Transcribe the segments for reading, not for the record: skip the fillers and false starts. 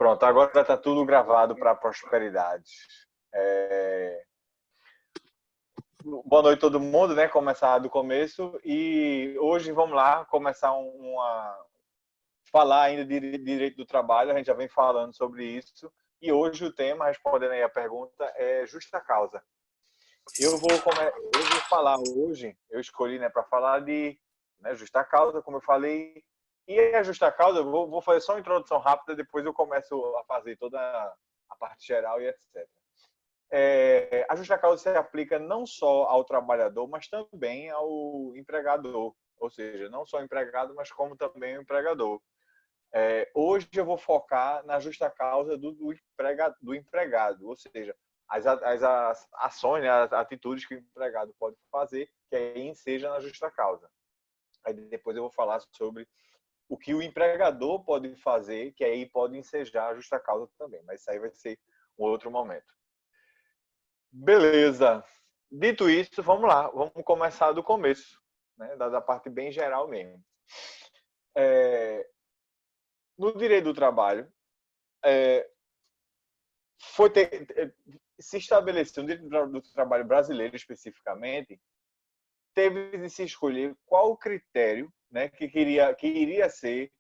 Pronto, agora está tudo gravado para a prosperidade. Boa noite a todo mundo, né? Começar do começo. E hoje vamos lá começar falar ainda de direito do trabalho. A gente já vem falando sobre isso. E hoje o tema, respondendo aí a pergunta, é justa causa. Eu vou falar hoje, eu escolhi, né, para falar de, né, justa causa, como eu falei. E a justa causa, eu vou fazer só uma introdução rápida, depois eu começo a fazer toda a parte geral e etc. A justa causa se aplica não só ao trabalhador, mas também ao empregador. Ou seja, não só o empregado, mas como também o empregador. Hoje eu vou focar na justa causa do empregado, ou seja, as ações, né, as atitudes que o empregado pode fazer, que aí seja na justa causa. Aí depois eu vou falar sobre o que o empregador pode fazer, que aí pode ensejar a justa causa também, mas isso aí vai ser um outro momento. Beleza. Dito isso, vamos lá. Vamos começar do começo, né? Da parte bem geral mesmo. No direito do trabalho, se estabeleceu no direito do trabalho brasileiro especificamente, teve de se escolher qual o critério, né, que iria ser,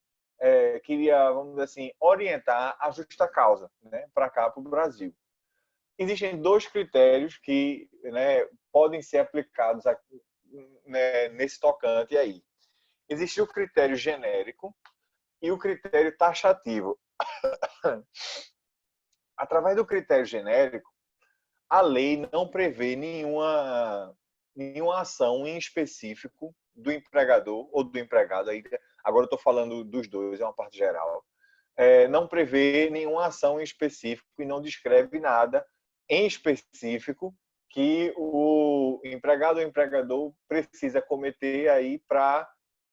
vamos dizer assim, orientar a justa causa, né, para cá, para o Brasil. Existem dois critérios que, né, podem ser aplicados aqui, né, nesse tocante aí. Existe o critério genérico e o critério taxativo. Através do critério genérico, a lei não prevê nenhuma ação em específico do empregador ou do empregado. Agora eu estou falando dos dois, é uma parte geral. Não prevê nenhuma ação em específico e não descreve nada em específico que o empregado ou empregador precisa cometer aí para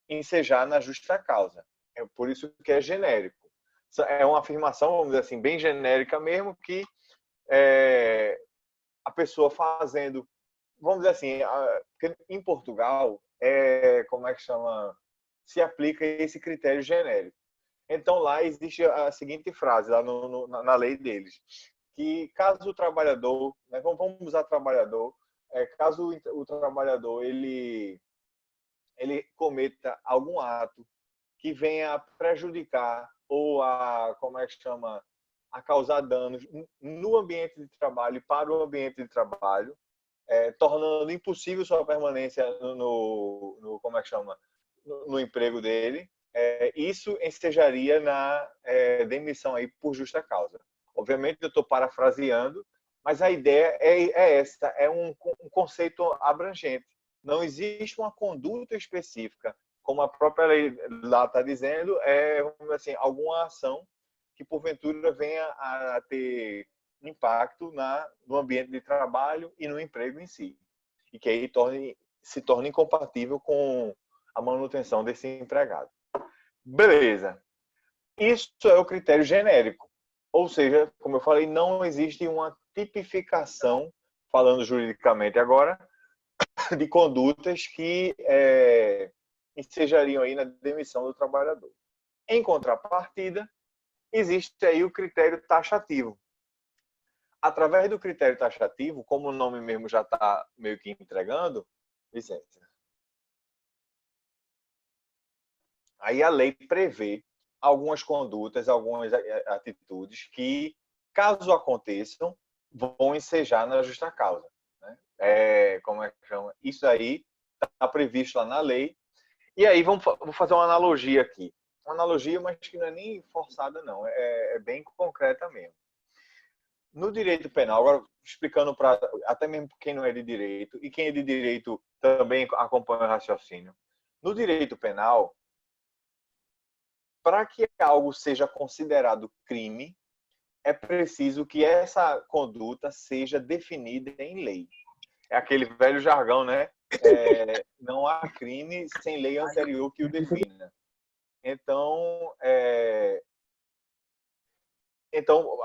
ensejar na justa causa. É por isso que é genérico. É uma afirmação, vamos dizer assim, bem genérica mesmo, que a pessoa fazendo, vamos dizer assim, em Portugal, como é que chama? Se aplica esse critério genérico. Então, lá existe a seguinte frase, lá na lei deles, que caso o trabalhador, né, vamos usar trabalhador, caso o trabalhador ele cometa algum ato que venha a prejudicar ou como é que chama, a causar danos no ambiente de trabalho, para o ambiente de trabalho, tornando impossível sua permanência como é que chama, no emprego dele, isso ensejaria na demissão aí por justa causa. Obviamente eu estou parafraseando, mas a ideia é essa, é um conceito abrangente. Não existe uma conduta específica, como a própria lei lá está dizendo, assim, alguma ação que porventura venha a ter impacto no ambiente de trabalho e no emprego em si, e que aí se torne incompatível com a manutenção desse empregado. Beleza. Isso é o critério genérico. Ou seja, como eu falei, não existe uma tipificação, falando juridicamente agora, de condutas que ensejariam aí na demissão do trabalhador. Em contrapartida, existe aí o critério taxativo. Através do critério taxativo, como o nome mesmo já está meio que entregando, licença. Aí a lei prevê algumas condutas, algumas atitudes que, caso aconteçam, vão ensejar na justa causa. Né? Como é que chama? Isso aí está previsto lá na lei. E aí vou fazer uma analogia aqui. Uma analogia, mas que não é nem forçada, não. É bem concreta mesmo. No direito penal, agora explicando para até mesmo quem não é de direito, e quem é de direito também acompanha o raciocínio. No direito penal, para que algo seja considerado crime, é preciso que essa conduta seja definida em lei. É aquele velho jargão, né? Não há crime sem lei anterior que o defina. Então,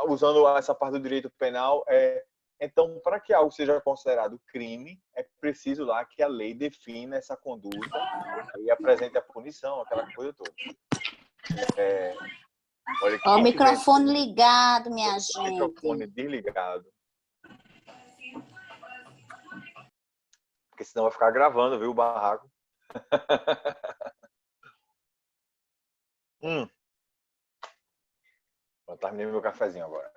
usando essa parte do direito penal, então, para que algo seja considerado crime, é preciso lá que a lei defina essa conduta e apresente a punição, aquela coisa toda. Olha, Ó, o quem tiver microfone ligado, minha microfone gente. desligado, porque senão vai ficar gravando, viu, o barraco. Eu terminei meu cafezinho agora.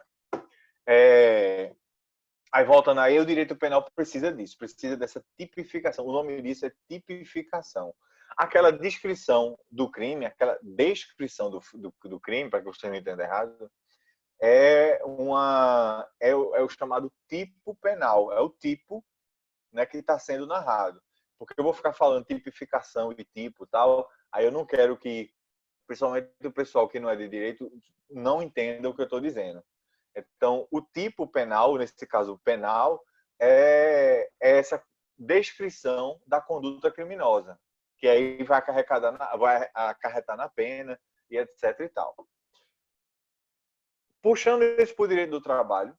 Aí, voltando aí, o direito penal precisa disso, precisa dessa tipificação. O nome disso é tipificação. Aquela descrição do crime, aquela descrição do crime, para que você não entenda errado, é o chamado tipo penal, é o tipo, né, que está sendo narrado. Porque eu vou ficar falando tipificação e tipo e tal, aí eu não quero que, principalmente o pessoal que não é de direito, não entenda o que eu estou dizendo. Então, o tipo penal, nesse caso penal, é essa descrição da conduta criminosa, que aí vai acarretar na pena e etc e tal. Puxando isso para o direito do trabalho,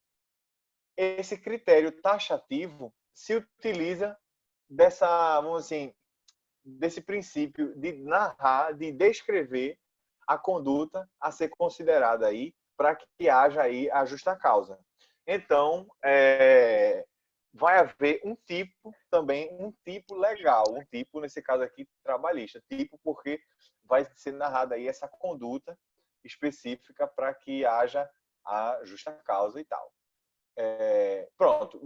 esse critério taxativo se utiliza vamos assim, desse princípio de narrar, de descrever a conduta a ser considerada aí para que haja aí a justa causa. Então, vai haver um tipo também, um tipo legal, um tipo, nesse caso aqui, trabalhista. Tipo porque vai ser narrada aí essa conduta específica para que haja a justa causa e tal. Pronto,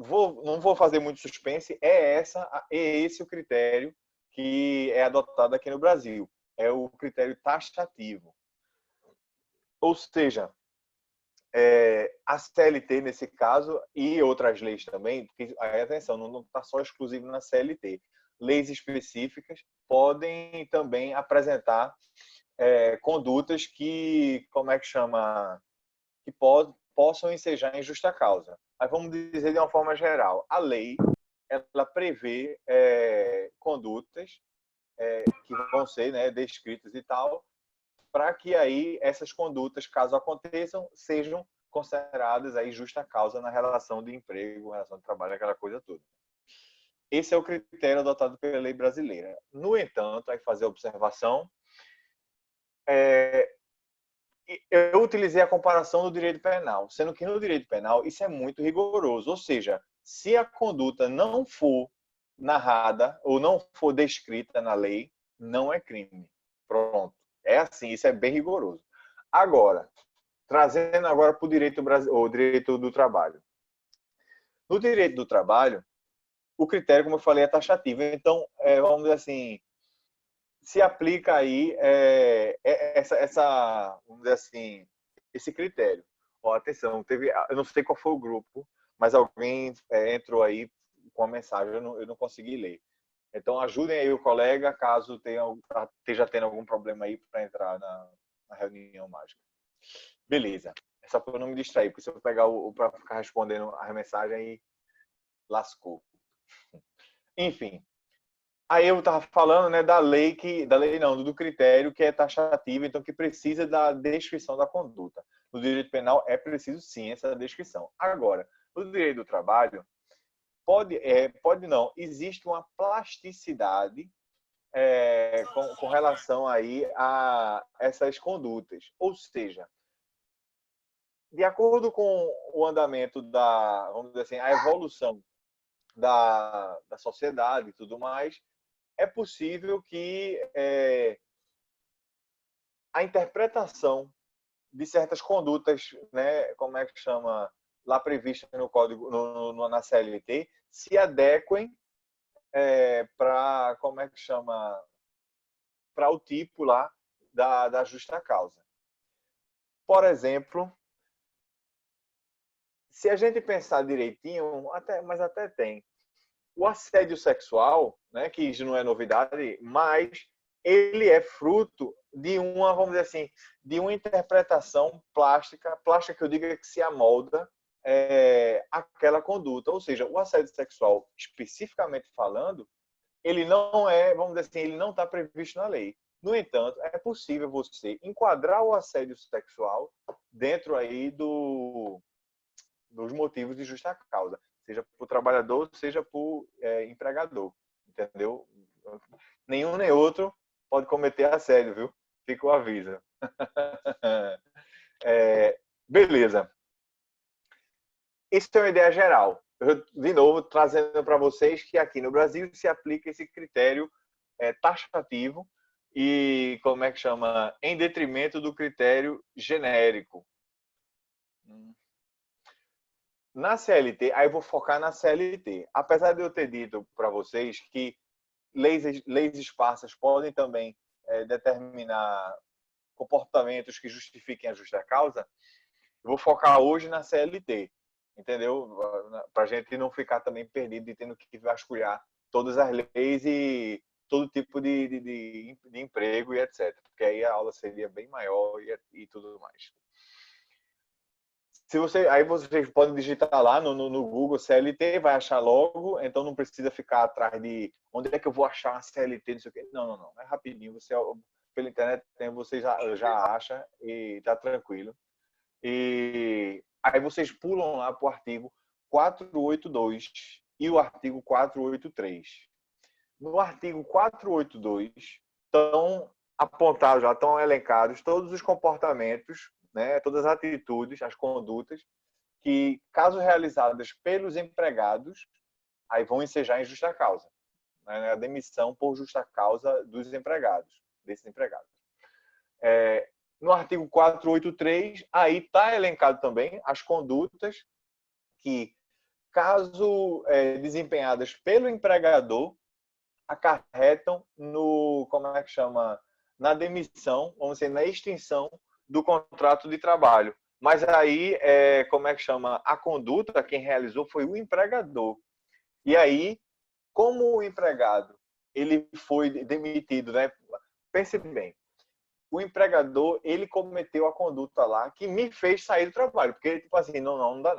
não vou fazer muito suspense, é esse o critério que é adotado aqui no Brasil. É o critério taxativo. Ou seja, a CLT nesse caso e outras leis também, porque atenção, não está só exclusivo na CLT. Leis específicas podem também apresentar condutas que, como é que chama, que possam ensejar em justa causa. Mas vamos dizer de uma forma geral, a lei ela prevê condutas que vão ser, né, descritas e tal, para que aí essas condutas, caso aconteçam, sejam consideradas aí justa causa na relação de emprego, relação de trabalho, aquela coisa toda. Esse é o critério adotado pela lei brasileira. No entanto, aí fazer a observação, eu utilizei a comparação do direito penal, sendo que no direito penal isso é muito rigoroso, ou seja, se a conduta não for narrada ou não for descrita na lei, não é crime. Pronto. É assim, isso é bem rigoroso. Agora, trazendo agora para o direito do trabalho. No direito do trabalho, o critério, como eu falei, é taxativo. Então, vamos dizer assim, se aplica aí vamos dizer assim, esse critério. Ó, atenção, eu não sei qual foi o grupo, mas alguém entrou aí com a mensagem, eu não consegui ler. Então, ajudem aí o colega, caso esteja tendo algum problema aí para entrar na reunião mágica. Beleza. É só para eu não me distrair, porque se eu pegar para ficar respondendo a mensagem, aí lascou. Enfim. Aí eu estava falando, né, da lei não, do critério que é taxativo, então que precisa da descrição da conduta. No direito penal é preciso sim essa descrição. Agora, no direito do trabalho, pode não, existe uma plasticidade com relação aí a essas condutas. Ou seja, de acordo com o andamento vamos dizer assim, a evolução da sociedade e tudo mais, é possível que a interpretação de certas condutas, né, como é que chama, lá previstas no código, na CLT, se adequem para, como é que chama, para o tipo lá da justa causa. Por exemplo, se a gente pensar direitinho, mas até tem. O assédio sexual, né, que isso não é novidade, mas ele é fruto de vamos dizer assim, de uma interpretação plástica que eu digo que se amolda aquela conduta. Ou seja, o assédio sexual, especificamente falando, ele não vamos dizer assim, ele não está previsto na lei. No entanto, é possível você enquadrar o assédio sexual dentro aí dos motivos de justa causa, seja por trabalhador, seja por empregador, entendeu? Nenhum nem outro pode cometer assédio, viu? Fica o aviso. Beleza. Isso é uma ideia geral. Eu, de novo, trazendo para vocês que aqui no Brasil se aplica esse critério taxativo e, como é que chama, em detrimento do critério genérico. Na CLT, aí eu vou focar na CLT. Apesar de eu ter dito para vocês que leis esparsas podem também determinar comportamentos que justifiquem a justa causa, eu vou focar hoje na CLT, entendeu? Para a gente não ficar também perdido e tendo que vasculhar todas as leis e todo tipo de emprego e etc. Porque aí a aula seria bem maior e tudo mais. Aí vocês podem digitar lá no Google CLT, vai achar logo, então não precisa ficar atrás de onde é que eu vou achar uma CLT, não sei o quê. Não. É rapidinho, você pela internet você já acha e tá tranquilo. E aí vocês pulam lá para o artigo 482 e o artigo 483. No artigo 482 estão apontados, já estão elencados todos os comportamentos, né, todas as atitudes, as condutas que, caso realizadas pelos empregados, aí vão ensejar em justa causa, né, a demissão por justa causa dos empregados, desses empregados. No artigo 483, aí está elencado também as condutas que, caso desempenhadas pelo empregador, acarretam no, como é que chama, na demissão, vamos dizer, na extinção do contrato de trabalho. Mas aí, como é que chama, a conduta, quem realizou foi o empregador. E aí, como o empregado ele foi demitido, né? Pense bem, o empregador, ele cometeu a conduta lá que me fez sair do trabalho. Porque, tipo assim, não dá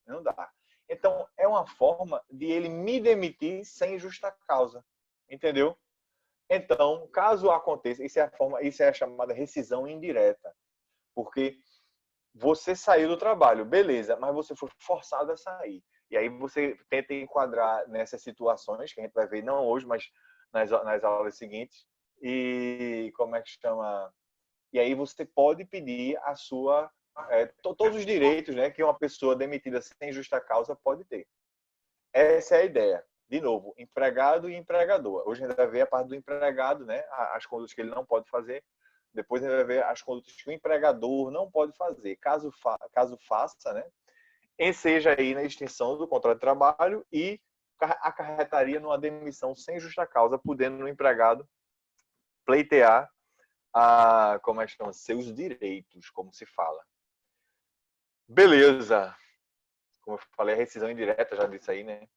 não dá. Então, é uma forma de ele me demitir sem justa causa. Entendeu? Então, caso aconteça, isso é a chamada rescisão indireta. Porque você saiu do trabalho, beleza, mas você foi forçado a sair. E aí você tenta enquadrar nessas situações, que a gente vai ver não hoje, mas nas aulas seguintes. E como é que chama? E aí você pode pedir a sua todos os direitos, né, que uma pessoa demitida sem justa causa pode ter. Essa é a ideia. De novo, empregado e empregador. Hoje a gente vai ver a parte do empregado, né, as condutas que ele não pode fazer. Depois a gente vai ver as condutas que o empregador não pode fazer. Caso faça, né, seja aí na extinção do contrato de trabalho e acarretaria numa demissão sem justa causa, podendo o empregado pleitear como é que chama? Seus direitos, como se fala. Beleza. Como eu falei, a rescisão indireta, já disse aí, né?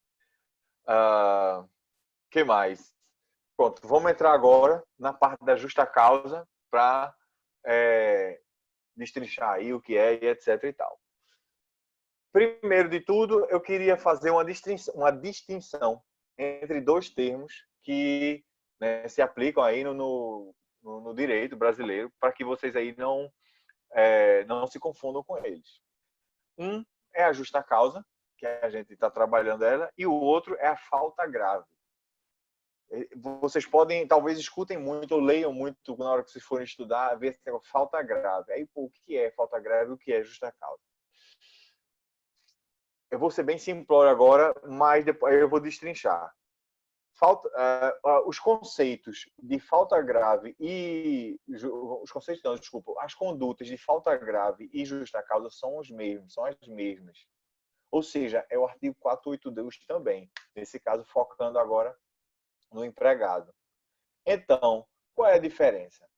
Que mais? Pronto, vamos entrar agora na parte da justa causa para destrinchar aí o que é e etc e tal. Primeiro de tudo, eu queria fazer uma distinção entre dois termos que, né, se aplicam aí no direito brasileiro, para que vocês aí não se confundam com eles. Um é a justa causa, que a gente está trabalhando ela, e o outro é a falta grave. Vocês podem, talvez escutem muito ou leiam muito na hora que vocês forem estudar, ver se tem falta grave. Aí, pô, o que é falta grave e o que é justa causa? Eu vou ser bem simplório agora, mas depois eu vou destrinchar. Os conceitos de falta grave as condutas de falta grave e justa causa são os mesmos, são as mesmas. Ou seja, é o artigo 482 também, nesse caso focando agora no empregado. Então, qual é a diferença?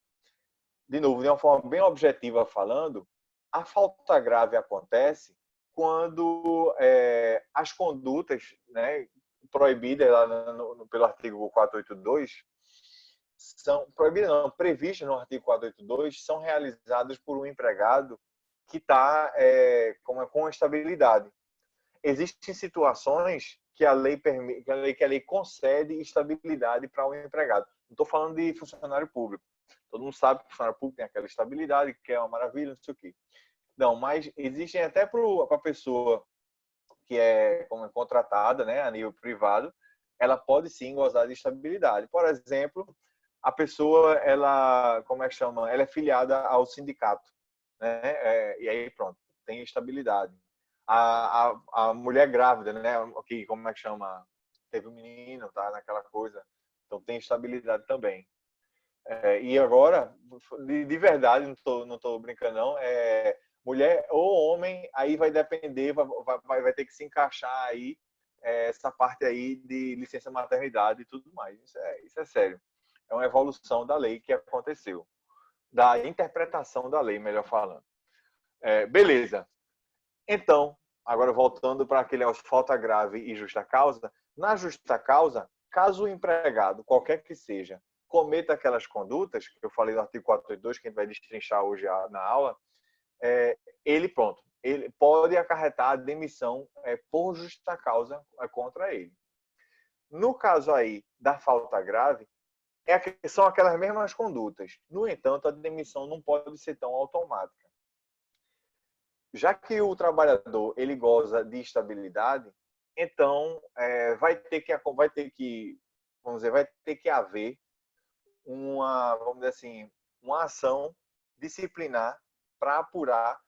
De novo, de uma forma bem objetiva falando, a falta grave acontece quando as condutas, né, proibidas lá pelo artigo 482 são proibidas não, previstas no artigo 482 são realizadas por um empregado que está com estabilidade. Existem situações que a lei permite, que a lei concede estabilidade para um empregado. Não estou falando de funcionário público. Todo mundo sabe que o funcionário público tem aquela estabilidade, que é uma maravilha, não sei o quê. Não, mas existem até para a pessoa que é contratada, né, a nível privado, ela pode sim gozar de estabilidade. Por exemplo, a pessoa, ela, como é que chama? Ela é filiada ao sindicato, né? E aí pronto, tem estabilidade. A mulher grávida, né? Que, como é que chama? Teve um menino, tá? Naquela coisa. Então tem estabilidade também. E agora, de verdade, não tô brincando não, mulher ou homem, aí vai depender, vai ter que se encaixar aí essa parte aí de licença maternidade e tudo mais. Isso é sério. É uma evolução da lei que aconteceu, da interpretação da lei, melhor falando. Beleza. Então, agora voltando para aquele falta grave e justa causa, na justa causa, caso o empregado, qualquer que seja, cometa aquelas condutas, que eu falei no artigo 482, que a gente vai destrinchar hoje na aula, ele pode acarretar a demissão por justa causa contra ele. No caso aí da falta grave, são aquelas mesmas condutas. No entanto, a demissão não pode ser tão automática. Já que o trabalhador ele goza de estabilidade, então vai ter que haver vamos dizer assim, uma ação disciplinar para apurar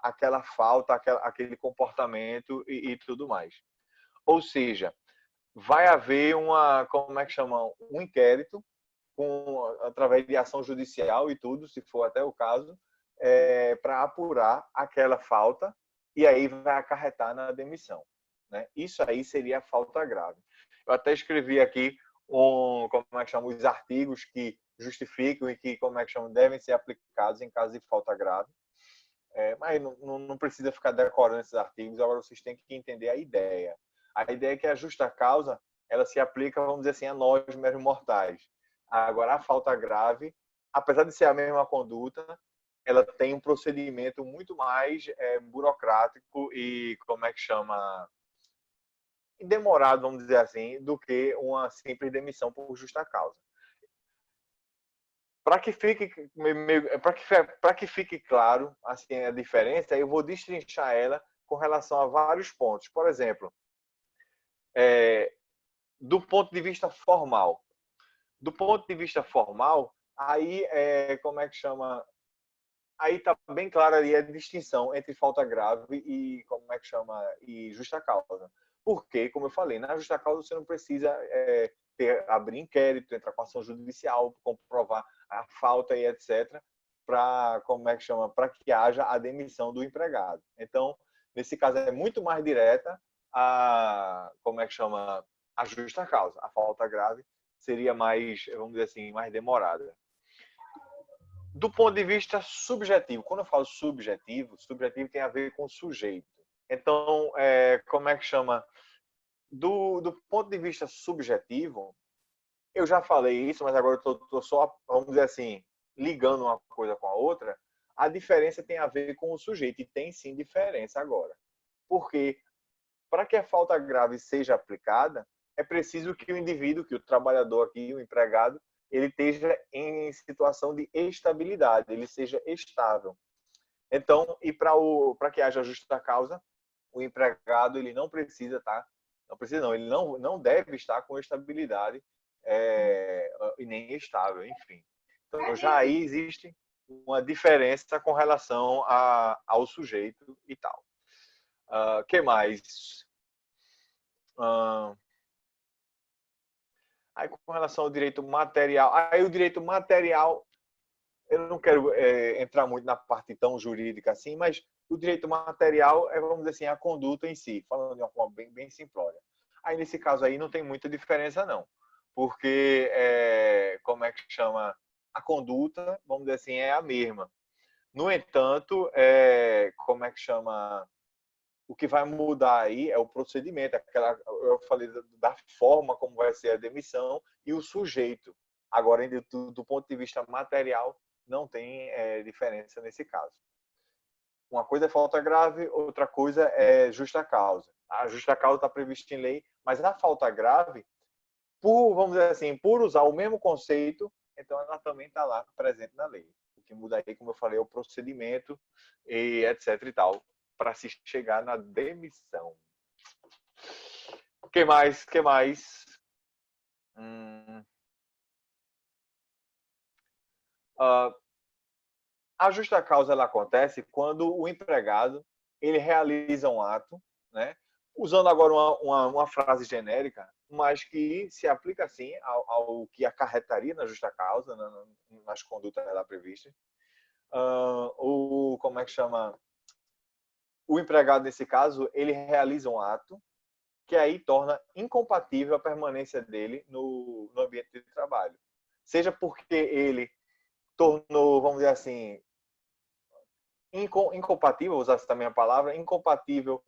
aquela falta, aquele comportamento e tudo mais. Ou seja, vai haver como é que chama, um inquérito através de ação judicial e tudo, se for até o caso, para apurar aquela falta e aí vai acarretar na demissão, né? Isso aí seria a falta grave. Eu até escrevi aqui como é que chama, os artigos que justificam e que, como é que chama, devem ser aplicados em caso de falta grave. Mas não precisa ficar decorando esses artigos, agora vocês têm que entender a ideia. A ideia é que a justa causa, ela se aplica, vamos dizer assim, a nós, meros mortais. Agora, a falta grave, apesar de ser a mesma conduta, ela tem um procedimento muito mais burocrático e, como é que chama, demorado, vamos dizer assim, do que uma simples demissão por justa causa. Para que fique claro assim, a diferença, eu vou destrinchar ela com relação a vários pontos. Por exemplo, do ponto de vista formal. Do ponto de vista formal, aí, como é que chama? Aí está bem clara ali a distinção entre falta grave e, como é que chama? E justa causa. Porque, como eu falei, na justa causa você não precisa abrir inquérito, entrar com ação judicial, comprovar a falta e etc. Para, como é que chama? Para que haja a demissão do empregado. Então, nesse caso é muito mais direta como é que chama? A justa causa. A falta grave seria mais, vamos dizer assim, mais demorada. Do ponto de vista subjetivo, quando eu falo subjetivo tem a ver com o sujeito. Então, como é que chama? Do ponto de vista subjetivo, eu já falei isso, mas agora eu estou só, vamos dizer assim, ligando uma coisa com a outra. A diferença tem a ver com o sujeito, e tem sim diferença agora. Porque, para que a falta grave seja aplicada, é preciso que o indivíduo, que o trabalhador aqui, o empregado, ele esteja em situação de estabilidade, ele seja estável. Então, e para que haja justa causa, o empregado ele não precisa estar, ele não deve estar com estabilidade e nem estável, enfim. Então, já aí existe uma diferença com relação ao sujeito e tal. Que mais? Aí, com relação ao direito material, aí o direito material, eu não quero entrar muito na parte tão jurídica assim, mas o direito material vamos dizer assim, a conduta em si, falando de uma forma bem simplória. Aí, nesse caso aí, não tem muita diferença, não. Porque, como é que chama? A conduta, vamos dizer assim, é a mesma. No entanto, como é que chama? O que vai mudar aí é o procedimento, eu falei da forma como vai ser a demissão e o sujeito. Agora, do ponto de vista material, não tem diferença nesse caso. Uma coisa é falta grave, outra coisa é justa causa. A justa causa está prevista em lei, mas a falta grave, vamos dizer assim, por usar o mesmo conceito, então ela também está lá presente na lei. O que muda aí, como eu falei, é o procedimento e etc e tal, para se chegar na demissão. O que mais? A justa causa ela acontece quando o empregado ele realiza um ato, né? Usando agora uma frase genérica, mas que se aplica assim ao que acarretaria na justa causa, nas condutas lá previstas. Como é que chama? O empregado, nesse caso, ele realiza um ato que aí torna incompatível a permanência dele no ambiente de trabalho. Seja porque ele tornou, vamos dizer assim, incompatível, vou usar também a palavra, incompatível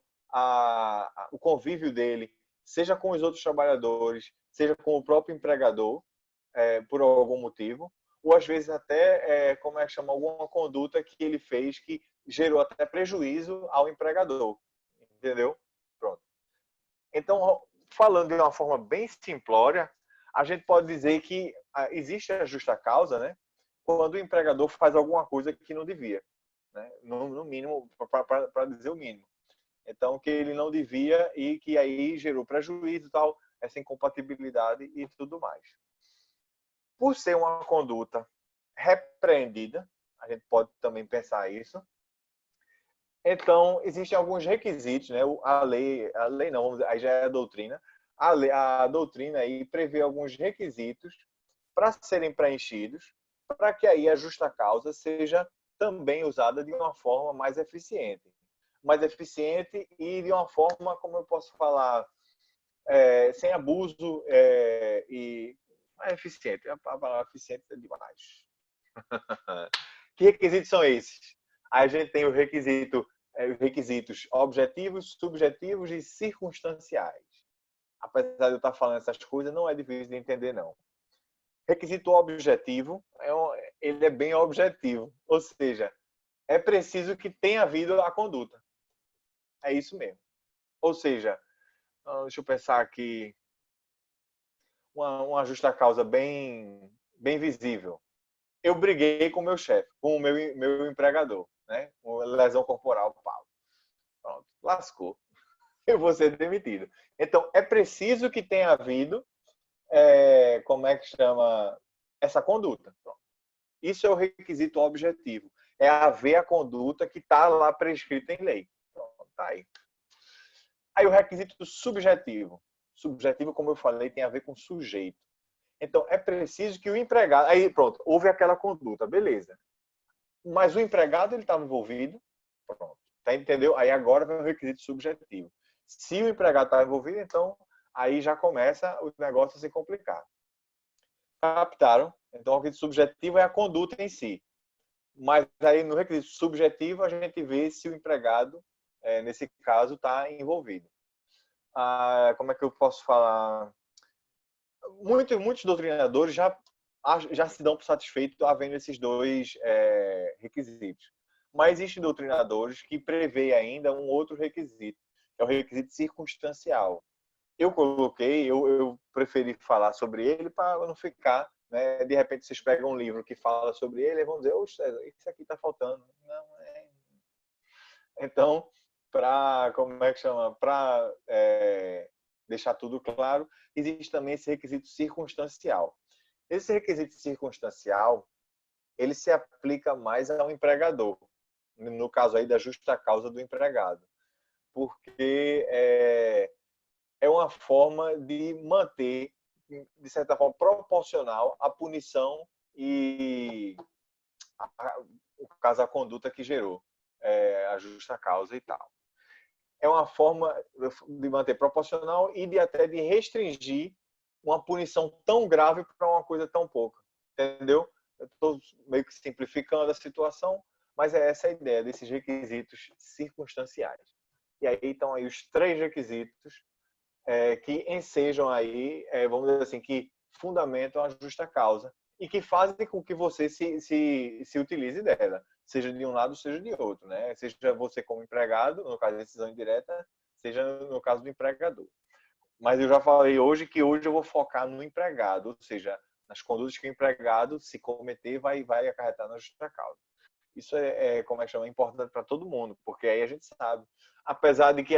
o convívio dele, seja com os outros trabalhadores, seja com o próprio empregador, por algum motivo, ou às vezes até, como é que chama, alguma conduta que ele fez que gerou até prejuízo ao empregador. Entendeu? Pronto. Então, falando de uma forma bem simplória, a gente pode dizer que existe a justa causa, né? Quando o empregador faz alguma coisa que não devia, né? No mínimo, para dizer o mínimo. Então, que ele não devia e que aí gerou prejuízo e tal, essa incompatibilidade e tudo mais. Por ser uma conduta repreendida, a gente pode também pensar isso. Então, existem alguns requisitos, né? A lei não, vamos dizer, aí já é a doutrina. A doutrina aí prevê alguns requisitos para serem preenchidos, para que aí a justa causa seja também usada de uma forma mais eficiente. Mais eficiente e de uma forma, como eu posso falar, sem abuso e mais eficiente. A palavra eficiente é demais. Que requisitos são esses? Aí a gente tem os requisitos objetivos, subjetivos e circunstanciais. Apesar de eu estar falando essas coisas, não é difícil de entender, não. Requisito objetivo, ele é bem objetivo. Ou seja, é preciso que tenha havido a conduta. É isso mesmo. Ou seja, deixa eu pensar aqui, uma justa causa bem visível. Eu briguei com o meu chefe, com o meu empregador, né? Uma lesão corporal, pau. Pronto, lascou. Eu vou ser demitido. Então, é preciso que tenha havido, como é que chama, essa conduta. Pronto. Isso é o requisito objetivo. É haver a conduta que está lá prescrita em lei. Pronto, tá aí. Aí o requisito subjetivo. Subjetivo, como eu falei, tem a ver com sujeito. Então, é preciso que o empregado... Aí, pronto, houve aquela conduta, beleza. Mas o empregado, ele estava envolvido, pronto. Tá, entendeu? Aí agora vem o requisito subjetivo. Se o empregado está envolvido, então, aí já começa o negócio a se complicar. Captaram? Então, o requisito subjetivo é a conduta em si. Mas aí, no requisito subjetivo, a gente vê se o empregado, nesse caso, está envolvido. Como é que eu posso falar? Muitos doutrinadores já se dão por satisfeitos havendo esses dois requisitos. Mas existem doutrinadores que prevêem ainda um outro requisito, que é o requisito circunstancial. Eu preferi falar sobre ele para não ficar, né? De repente vocês pegam um livro que fala sobre ele e vão dizer, isso aqui está faltando. Não, Então, como é que chama? Para deixar tudo claro, existe também esse requisito circunstancial. Esse requisito circunstancial, ele se aplica mais ao empregador, no caso aí da justa causa do empregado, porque é uma forma de manter, de certa forma, proporcional a punição e, no caso, a conduta que gerou a justa causa e tal. É uma forma de manter proporcional e até de restringir uma punição tão grave para uma coisa tão pouca. Entendeu? Eu estou meio que simplificando a situação, mas é essa a ideia desses requisitos circunstanciais. E aí estão aí os 3 requisitos que ensejam aí, vamos dizer assim, que fundamentam a justa causa e que fazem com que você se utilize dela, seja de um lado, seja de outro, né? Seja você como empregado, no caso da decisão indireta, seja no caso do empregador. Mas eu já falei hoje que hoje eu vou focar no empregado, ou seja, nas condutas que o empregado, se cometer, vai acarretar na justa causa. Isso como é que chama, importante para todo mundo, porque aí a gente sabe. Apesar de que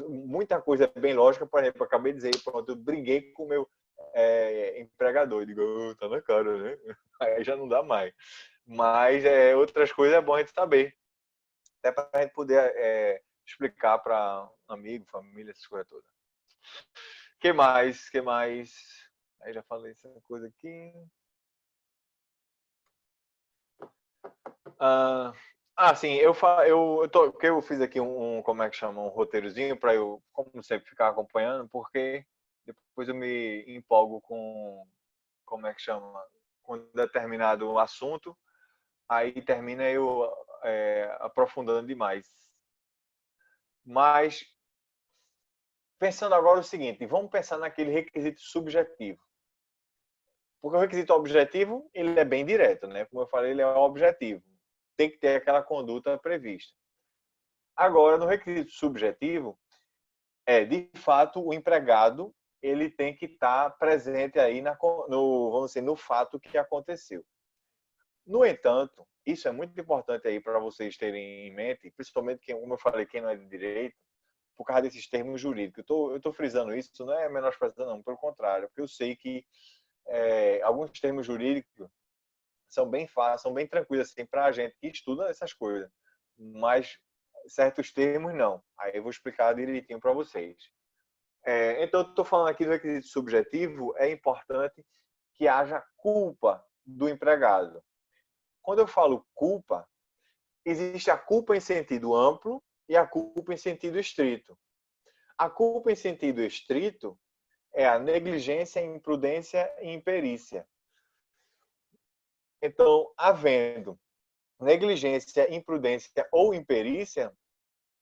muita coisa é bem lógica, por exemplo, eu acabei de dizer, pronto, eu briguei com o meu empregador, eu digo, tá na cara, né? Aí já não dá mais. Mas outras coisas é bom a gente saber. Até para a gente poder explicar para amigo, família, essas coisas todas. Que mais? Que mais? Aí já falei essa coisa aqui. Sim, que eu fiz aqui como é que chama, um roteirozinho para eu, como sempre, ficar acompanhando, porque depois eu me empolgo com, como é que chama, com determinado assunto, aí termina eu aprofundando demais. Mas, pensando agora o seguinte, vamos pensar naquele requisito subjetivo. Porque o requisito objetivo, ele é bem direto, né? Como eu falei, ele é objetivo. Tem que ter aquela conduta prevista. Agora, no requisito subjetivo, de fato, o empregado ele tem que estar presente aí vamos dizer, no fato que aconteceu. No entanto, isso é muito importante aí para vocês terem em mente, principalmente como eu falei, quem não é de direito, por causa desses termos jurídicos. Eu estou frisando isso, não é menosprezando, não, pelo contrário, porque eu sei que alguns termos jurídicos são bem fáceis, são bem tranquilos assim, para a gente que estuda essas coisas. Mas certos termos não. Aí eu vou explicar direitinho para vocês. Então, eu estou falando aqui do requisito subjetivo, é importante que haja culpa do empregado. Quando eu falo culpa, existe a culpa em sentido amplo e a culpa em sentido estrito. A culpa em sentido estrito é a negligência, imprudência e imperícia. Então, havendo negligência, imprudência ou imperícia,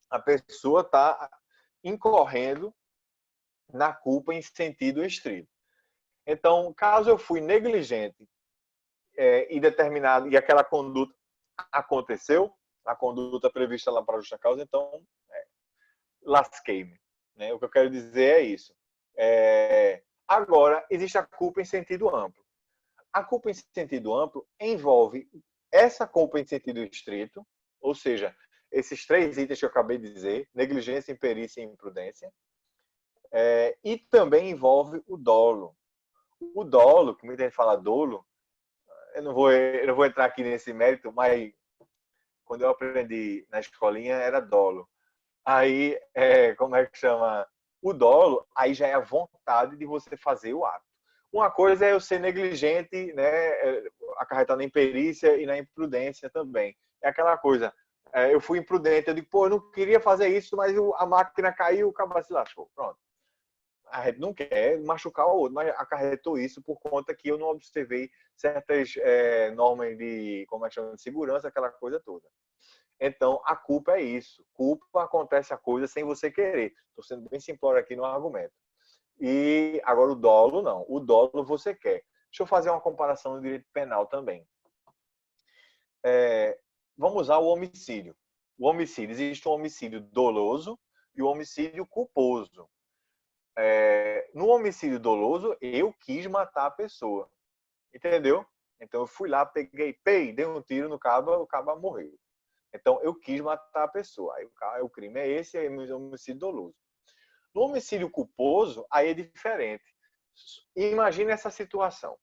a pessoa está incorrendo na culpa em sentido estrito. Então, caso eu fui negligente e aquela conduta aconteceu, a conduta prevista lá para a justa causa, então lasquei-me. Né? O que eu quero dizer é isso. Agora, existe a culpa em sentido amplo. A culpa em sentido amplo envolve essa culpa em sentido estrito, ou seja, esses três itens que eu acabei de dizer, negligência, imperícia e imprudência, e também envolve o dolo. O dolo, que muita gente fala dolo, eu não vou entrar aqui nesse mérito, mas quando eu aprendi na escolinha era dolo. Aí, como é que chama? O dolo, aí já é a vontade de você fazer o ato. Uma coisa é eu ser negligente, né, acarretar na imperícia e na imprudência também. É aquela coisa, eu fui imprudente, eu digo, pô, eu não queria fazer isso, mas a máquina caiu, o cabo se lascou. Pronto. A gente não quer machucar o outro, mas acarretou isso por conta que eu não observei certas normas de, como é que chama, de segurança, aquela coisa toda. Então, a culpa é isso. Culpa acontece a coisa sem você querer. Estou sendo bem simplório aqui no argumento. E agora o dolo, não. O dolo você quer. Deixa eu fazer uma comparação no direito penal também. Vamos usar o homicídio. O homicídio, existe um homicídio doloso e o homicídio culposo. No homicídio doloso, eu quis matar a pessoa. Entendeu? Então eu fui lá, peguei, dei um tiro no cabo, o cabo morreu. Então eu quis matar a pessoa. Aí o crime é esse, aí é homicídio doloso. No homicídio culposo, aí é diferente. Imagine essa situação.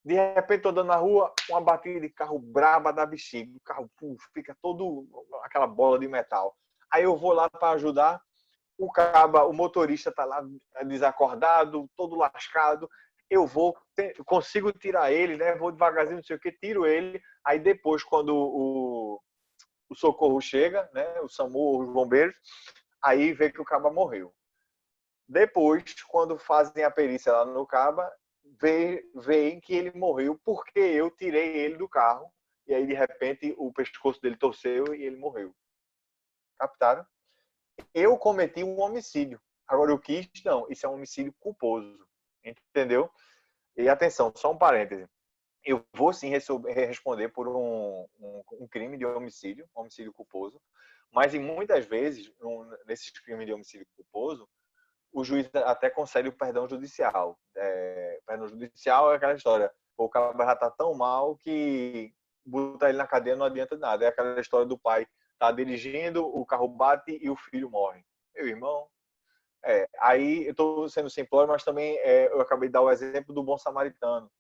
De repente, estou andando na rua, uma batida de carro braba da bexiga. O carro fica todo aquela bola de metal. Aí eu vou lá para ajudar. O motorista está lá desacordado, todo lascado. Eu consigo tirar ele, né? Vou devagarzinho, não sei o que, tiro ele. Aí depois, quando o socorro chega, né? O SAMU, os bombeiros, aí vê que o caba morreu. Depois, quando fazem a perícia lá no caba, veem que ele morreu porque eu tirei ele do carro e aí de repente o pescoço dele torceu e ele morreu. Captaram? Eu cometi um homicídio. Agora eu quis, não, isso é um homicídio culposo. Entendeu? E atenção, só um parêntese. Eu vou sim responder por um crime de homicídio, homicídio culposo, mas em muitas vezes, nesses crimes de homicídio culposo, o juiz até concede o perdão judicial. Perdão judicial é aquela história, o cara já tá tão mal que botar ele na cadeia não adianta nada. É aquela história do pai tá dirigindo, o carro bate e o filho morre. Meu irmão, aí eu estou sendo simplório, mas também eu acabei de dar o exemplo do bom samaritano.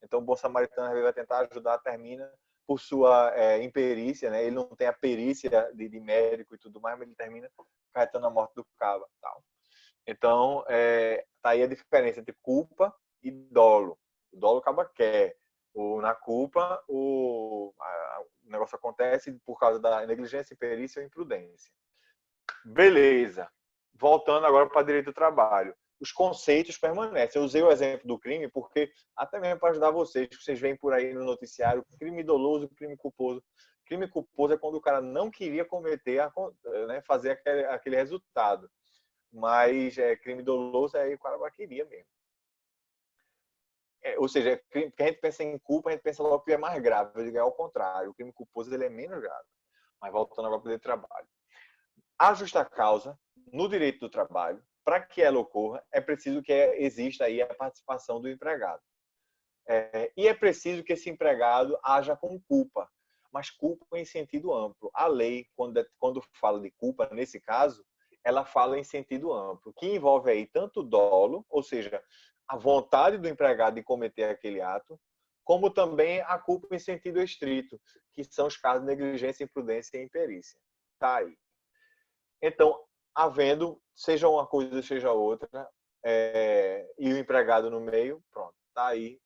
Então, o bom samaritano vai tentar ajudar, termina por sua imperícia, né? Ele não tem a perícia de médico e tudo mais, mas ele termina acarretando a morte do cabo. Tal. Então, tá aí a diferença entre culpa e dolo. O dolo acaba quer. Na culpa, o negócio acontece por causa da negligência, imperícia ou imprudência. Beleza. Voltando agora para direito do trabalho. Os conceitos permanecem. Eu usei o exemplo do crime porque, até mesmo para ajudar vocês, que vocês veem por aí no noticiário, crime doloso, crime culposo. Crime culposo é quando o cara não queria cometer, né, fazer aquele resultado. Mas crime doloso aí o cara queria mesmo. Ou seja, crime, porque a gente pensa em culpa, a gente pensa logo que é mais grave. Eu digo, é ao contrário. O crime culposo ele é menos grave. Mas voltando agora para o trabalho. A justa causa, no direito do trabalho, para que ela ocorra, é preciso que exista aí a participação do empregado. E é preciso que esse empregado haja com culpa, mas culpa em sentido amplo. A lei, quando fala de culpa, nesse caso, ela fala em sentido amplo, que envolve aí tanto dolo, ou seja, a vontade do empregado de cometer aquele ato, como também a culpa em sentido estrito, que são os casos de negligência, imprudência e imperícia. Tá aí. Então, havendo, seja uma coisa, seja outra, e o empregado no meio, pronto, tá aí,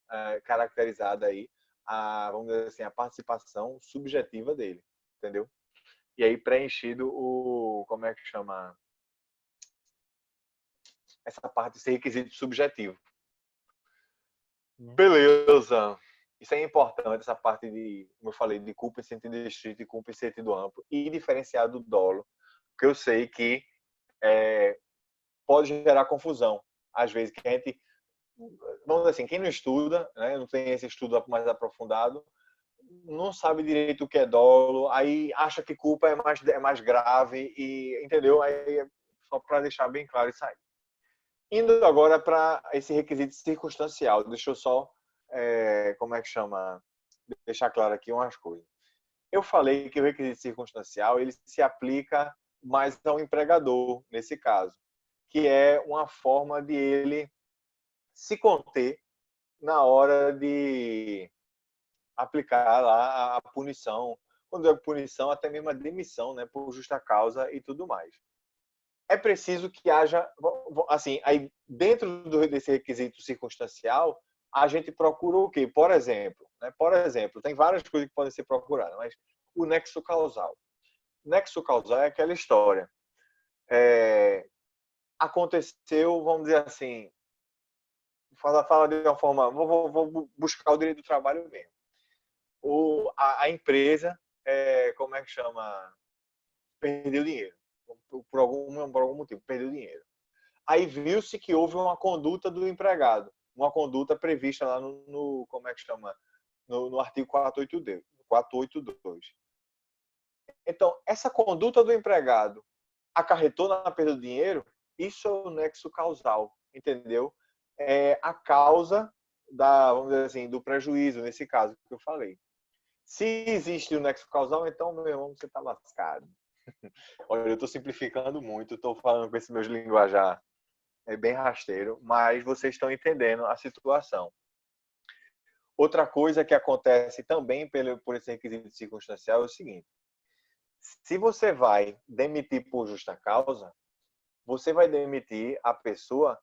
caracterizada aí, vamos dizer assim, a participação subjetiva dele, entendeu? E aí preenchido como é que chama? Essa parte, esse requisito subjetivo. Beleza. Isso é importante, essa parte de, como eu falei, de culpa em sentido estrito e culpa em sentido amplo, e diferenciar do dolo, porque eu sei que pode gerar confusão. Às vezes, que a gente, vamos dizer assim, quem não estuda, né, não tem esse estudo mais aprofundado, não sabe direito o que é dolo, aí acha que culpa é mais grave, e entendeu? Aí, só para deixar bem claro isso aí. Indo agora para esse requisito circunstancial, deixa eu só, como é que chama? Deixar claro aqui umas coisas. Eu falei que o requisito circunstancial ele se aplica mais ao empregador, nesse caso, que é uma forma de ele se conter na hora de aplicar lá a punição, quando é punição, até mesmo a demissão, né, por justa causa e tudo mais. É preciso que haja, assim, aí dentro desse requisito circunstancial, a gente procura o quê? Por exemplo, né? Por exemplo, tem várias coisas que podem ser procuradas, mas o nexo causal. Nexo causal é aquela história. Aconteceu, vamos dizer assim, fala de uma forma, vou buscar o direito do trabalho mesmo. A empresa, como é que chama? Perdeu dinheiro. Por algum motivo, perdeu dinheiro. Aí viu-se que houve uma conduta do empregado, uma conduta prevista lá como é que chama? No artigo 482. Então, essa conduta do empregado acarretou na perda do dinheiro, isso é o nexo causal, entendeu? É a causa vamos dizer assim, do prejuízo, nesse caso que eu falei. Se existe o nexo causal, então, meu irmão, você está lascado. Olha, eu estou simplificando muito, estou falando com esse meus linguajar bem rasteiro, mas vocês estão entendendo a situação. Outra coisa que acontece também por esse requisito circunstancial é o seguinte: se você vai demitir por justa causa, você vai demitir a pessoa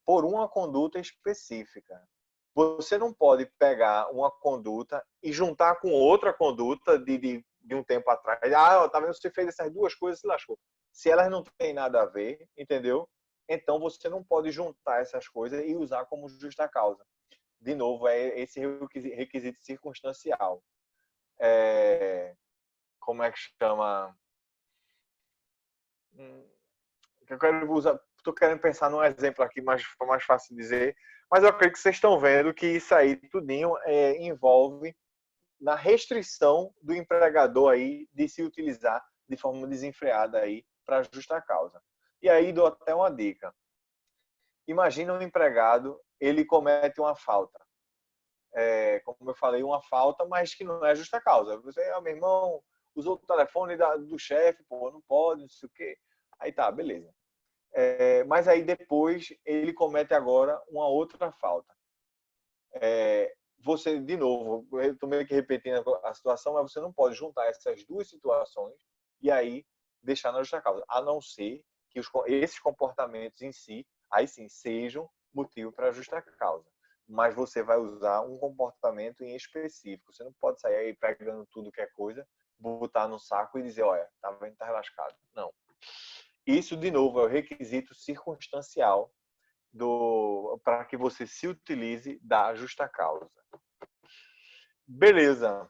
por uma conduta específica. Você não pode pegar uma conduta e juntar com outra conduta de um tempo atrás. Tá vendo? Você fez essas duas coisas e se lascou. Se elas não têm nada a ver, entendeu? Então você não pode juntar essas coisas e usar como justa causa. De novo, é esse requisito circunstancial. Como é que chama? Eu quero usar. Estou querendo pensar num exemplo aqui mais fácil de dizer, mas eu acredito que vocês estão vendo que isso aí tudinho envolve na restrição do empregador aí de se utilizar de forma desenfreada aí para justa causa. E aí dou até uma dica. Imagina um empregado, ele comete uma falta. Como eu falei, uma falta, mas que não é justa causa. Você, meu irmão, usou o telefone do chefe, pô, não pode, não sei o quê. Aí tá, beleza. Mas aí depois ele comete agora uma outra falta. você, de novo, eu estou meio que repetindo a situação, mas você não pode juntar essas duas situações e aí deixar na justa causa, a não ser que esses comportamentos em si, aí sim, sejam motivo para justa causa. Mas você vai usar um comportamento em específico. Você não pode sair aí pegando tudo que é coisa, botar no saco e dizer, olha, tá vendo, tá lascado. Não. Isso, de novo, é o requisito circunstancial para que você se utilize da justa causa. Beleza.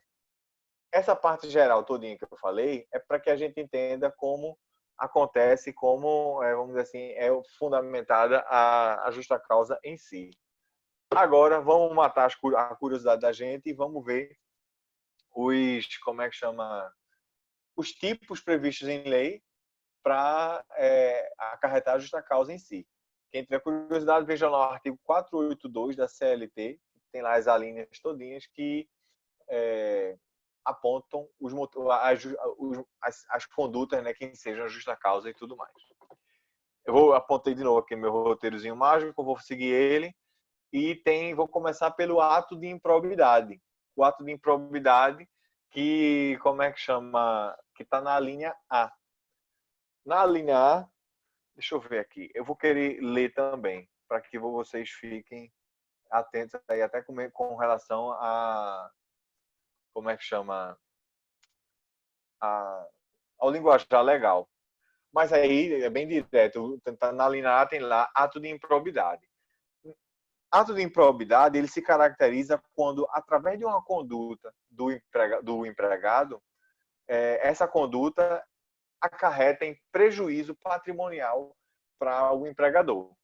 Essa parte geral todinha que eu falei é para que a gente entenda como acontece, como, vamos dizer assim, é fundamentada a justa causa em si. Agora, vamos matar a curiosidade da gente e vamos ver como é que chama, os tipos previstos em lei para acarretar a justa causa em si. Quem tiver curiosidade, veja lá o artigo 482 da CLT, tem lá as alíneas todinhas que apontam as condutas, né, que sejam justa causa e tudo mais. Eu apontei de novo aqui meu roteirozinho mágico, vou seguir ele e vou começar pelo ato de improbidade. O ato de improbidade que, como é que chama, que está na linha A. Na linha A, deixa eu ver aqui, eu vou querer ler também, para que vocês fiquem atentos aí, até com relação a, como é que chama, ao linguajar legal. Mas aí é bem direto, na linha A tem lá ato de improbidade. Ato de improbidade, ele se caracteriza quando, através de uma conduta do empregado, essa conduta acarreta em prejuízo patrimonial para o empregador.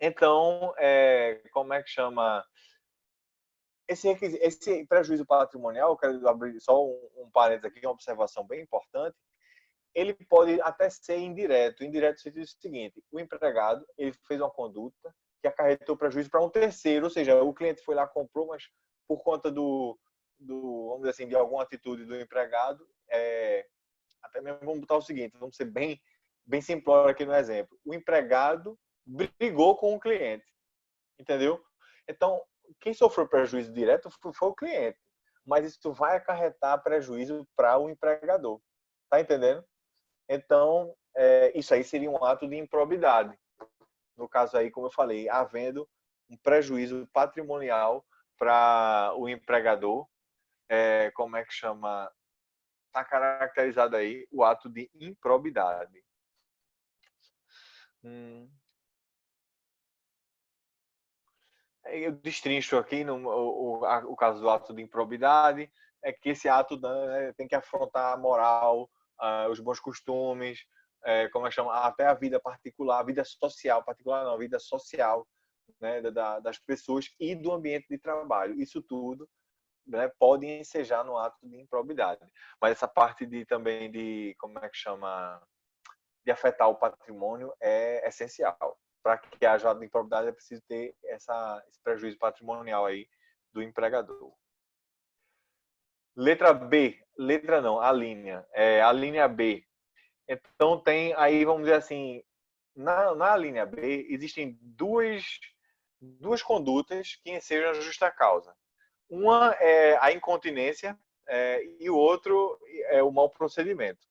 Então, como é que chama? Esse prejuízo patrimonial, eu quero abrir só um parênteses aqui, uma observação bem importante, ele pode até ser indireto. Indireto no sentido seguinte, o empregado ele fez uma conduta que acarretou prejuízo para um terceiro, ou seja, o cliente foi lá, comprou, mas por conta vamos dizer assim, de alguma atitude do empregado, até mesmo vamos botar o seguinte, vamos ser bem simplório aqui no exemplo. O empregado brigou com o cliente, entendeu? Então, quem sofreu prejuízo direto foi o cliente, mas isso vai acarretar prejuízo para o empregador. Tá entendendo? Então, isso aí seria um ato de improbidade. No caso aí, como eu falei, havendo um prejuízo patrimonial para o empregador, como é que chama? Está caracterizado aí o ato de improbidade. Eu destrincho aqui o caso do ato de improbidade, é que esse ato tem que afrontar a moral, os bons costumes, como é que chama, até a vida particular, a vida social, particular não, a vida social, né, das pessoas e do ambiente de trabalho. Isso tudo, né, pode ensejar no ato de improbidade. Mas essa parte também de, como é que chama, de afetar o patrimônio é essencial. Para que haja ato de improbidade é preciso ter esse prejuízo patrimonial aí do empregador. Letra B, letra não, a linha B. Então tem aí, vamos dizer assim, na linha B existem duas condutas que ensejam a justa causa. Uma é a incontinência e o outro é o mau procedimento.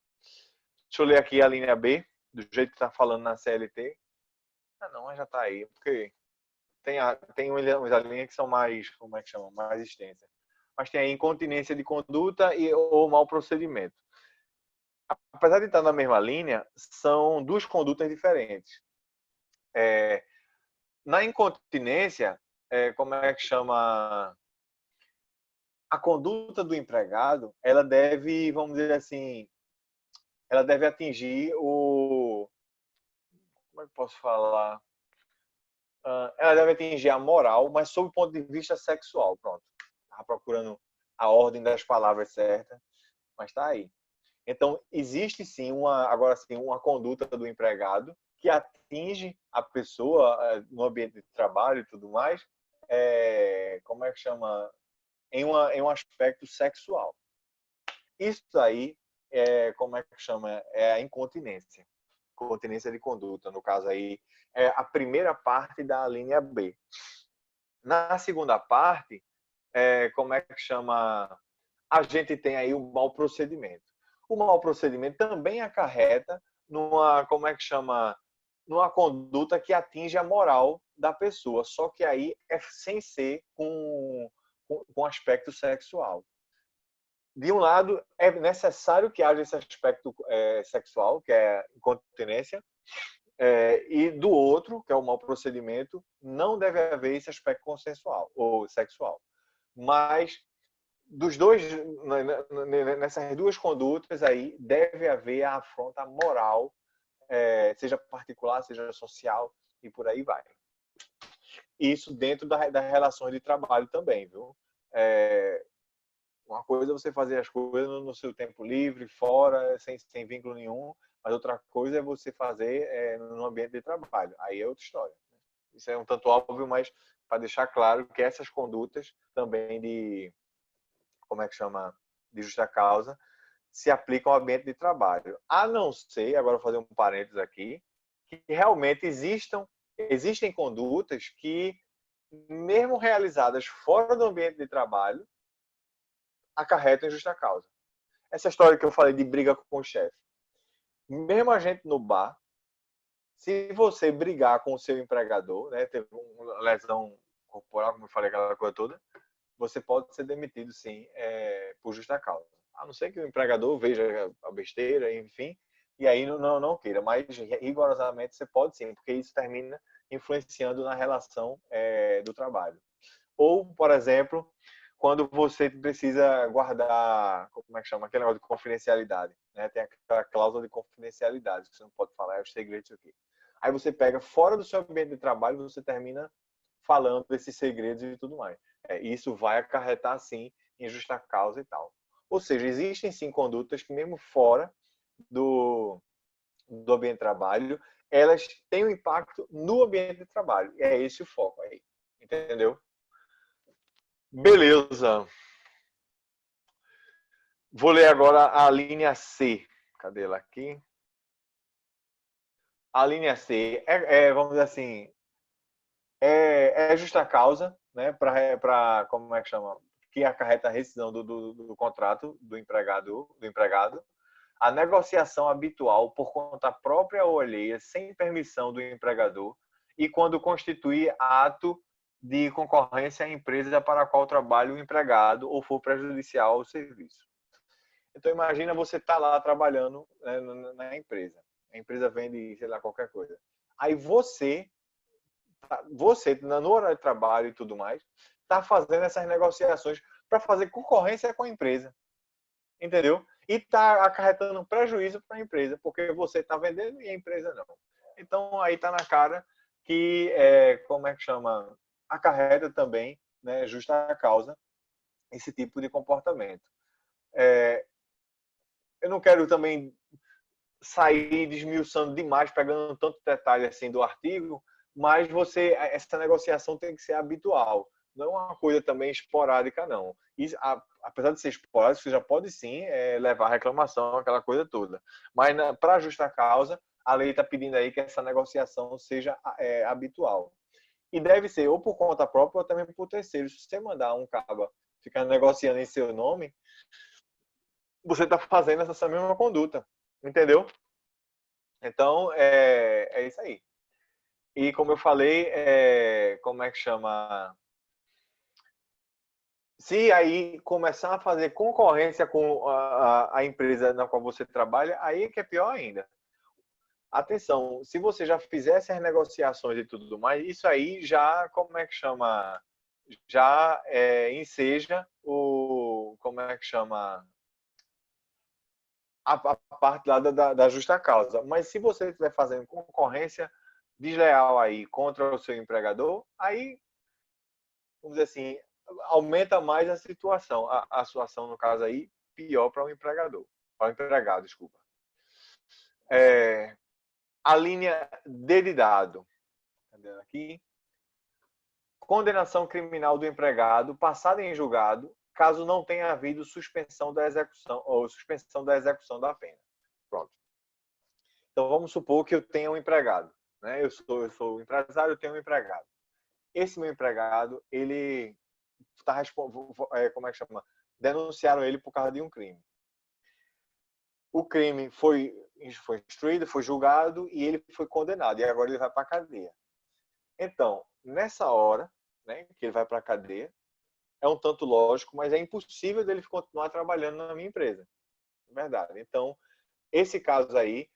Deixa eu ler aqui a linha B, do jeito que está falando na CLT. Ah, não, mas já está aí, porque tem umas linhas que são mais, como é que chama, mais extensas. Mas tem a incontinência de conduta ou mau procedimento. Apesar de estar na mesma linha, são duas condutas diferentes. Na incontinência, como é que chama? A conduta do empregado, ela deve, vamos dizer assim, ela deve atingir como é que eu posso falar? Ela deve atingir a moral, mas sob o ponto de vista sexual. Pronto. Estava procurando a ordem das palavras certa, mas está aí. Então, existe sim agora sim, uma conduta do empregado que atinge a pessoa no ambiente de trabalho e tudo mais, como é que chama? Em um aspecto sexual. Isso aí, como é que chama? É a incontinência. Incontinência de conduta, no caso aí, é a primeira parte da linha B. Na segunda parte, como é que chama? A gente tem aí o mau procedimento. O mau procedimento também acarreta numa, como é que chama? Numa conduta que atinge a moral da pessoa, só que aí é sem ser com aspecto sexual. De um lado, é necessário que haja esse aspecto sexual, que é incontinência, e do outro, que é o mau procedimento, não deve haver esse aspecto consensual ou sexual. Mas dos dois, nessas duas condutas aí, deve haver a afronta moral, seja particular, seja social, e por aí vai. Isso dentro das relações de trabalho também, viu? Uma coisa é você fazer as coisas no seu tempo livre, fora, sem vínculo nenhum, mas outra coisa é você fazer no ambiente de trabalho. Aí é outra história. Isso é um tanto óbvio, mas para deixar claro que essas condutas também de, como é que chama, de justa causa, se aplicam ao ambiente de trabalho. A não ser, agora vou fazer um parênteses aqui, que realmente existem condutas que, mesmo realizadas fora do ambiente de trabalho, acarretam em justa causa. Essa história que eu falei de briga com o chefe. Mesmo a gente no bar, se você brigar com o seu empregador, né, teve uma lesão corporal, como eu falei, aquela coisa toda, você pode ser demitido, sim, por justa causa. A não ser que o empregador veja a besteira, enfim, e aí não queira. Mas, rigorosamente, você pode sim, porque isso termina influenciando na relação do trabalho. Ou, por exemplo, quando você precisa guardar, como é que chama? Aquele negócio de confidencialidade. Né? Tem aquela cláusula de confidencialidade, que você não pode falar, é os segredos aqui. Aí você pega fora do seu ambiente de trabalho, você termina falando desses segredos e tudo mais. Isso vai acarretar, sim, em justa causa e tal. Ou seja, existem, sim, condutas que mesmo fora do ambiente de trabalho, elas têm um impacto no ambiente de trabalho. E é esse o foco aí. Entendeu? Beleza. Vou ler agora a linha C. Cadê ela aqui? A linha C vamos dizer assim, justa causa, né? Como é que chama? Que acarreta a rescisão do contrato do empregado. A negociação habitual por conta própria ou alheia, sem permissão do empregador, e quando constituir ato de concorrência à empresa para a qual trabalha o empregado ou for prejudicial ao serviço. Então, imagina você estar lá trabalhando, né, na empresa. A empresa vende, sei lá, qualquer coisa. Aí você no horário de trabalho e tudo mais, está fazendo essas negociações para fazer concorrência com a empresa. Entendeu? E está acarretando um prejuízo para a empresa, porque você está vendendo e a empresa não. Então, aí está na cara que, como é que chama? Acarreta também, né, justa causa, esse tipo de comportamento. Eu não quero também sair desmiuçando demais, pegando tanto detalhe assim do artigo, mas essa negociação tem que ser habitual, não é uma coisa também esporádica, não. E, apesar de ser esporádico, você já pode sim levar a reclamação, aquela coisa toda. Mas para justa causa, a lei está pedindo aí que essa negociação seja habitual. E deve ser ou por conta própria ou também por terceiro. Se você mandar um cabo ficar negociando em seu nome, você está fazendo essa mesma conduta. Entendeu? Então, é isso aí. E como eu falei, como é que chama? Se aí começar a fazer concorrência com a empresa na qual você trabalha, aí é que é pior ainda. Atenção, se você já fizesse as negociações e tudo mais, isso aí já, como é que chama? Já enseja como é que chama? A parte lá da justa causa. Mas se você estiver fazendo concorrência desleal aí contra o seu empregador, aí, vamos dizer assim, aumenta mais a situação. A situação, no caso aí, pior para o empregador. Para o empregado, desculpa. A linha D de dado. Cadê aqui? Condenação criminal do empregado passada em julgado, caso não tenha havido suspensão da execução ou suspensão da execução da pena. Pronto. Então vamos supor que eu tenha um empregado, né? Eu sou empresário, eu tenho um empregado. Esse meu empregado, ele como é que chama? Denunciaram ele por causa de um crime. O crime foi instruído, foi julgado e ele foi condenado. E agora ele vai para a cadeia. Então, nessa hora, né, que ele vai para a cadeia, é um tanto lógico, mas é impossível dele continuar trabalhando na minha empresa. Verdade. Então, esse caso aí,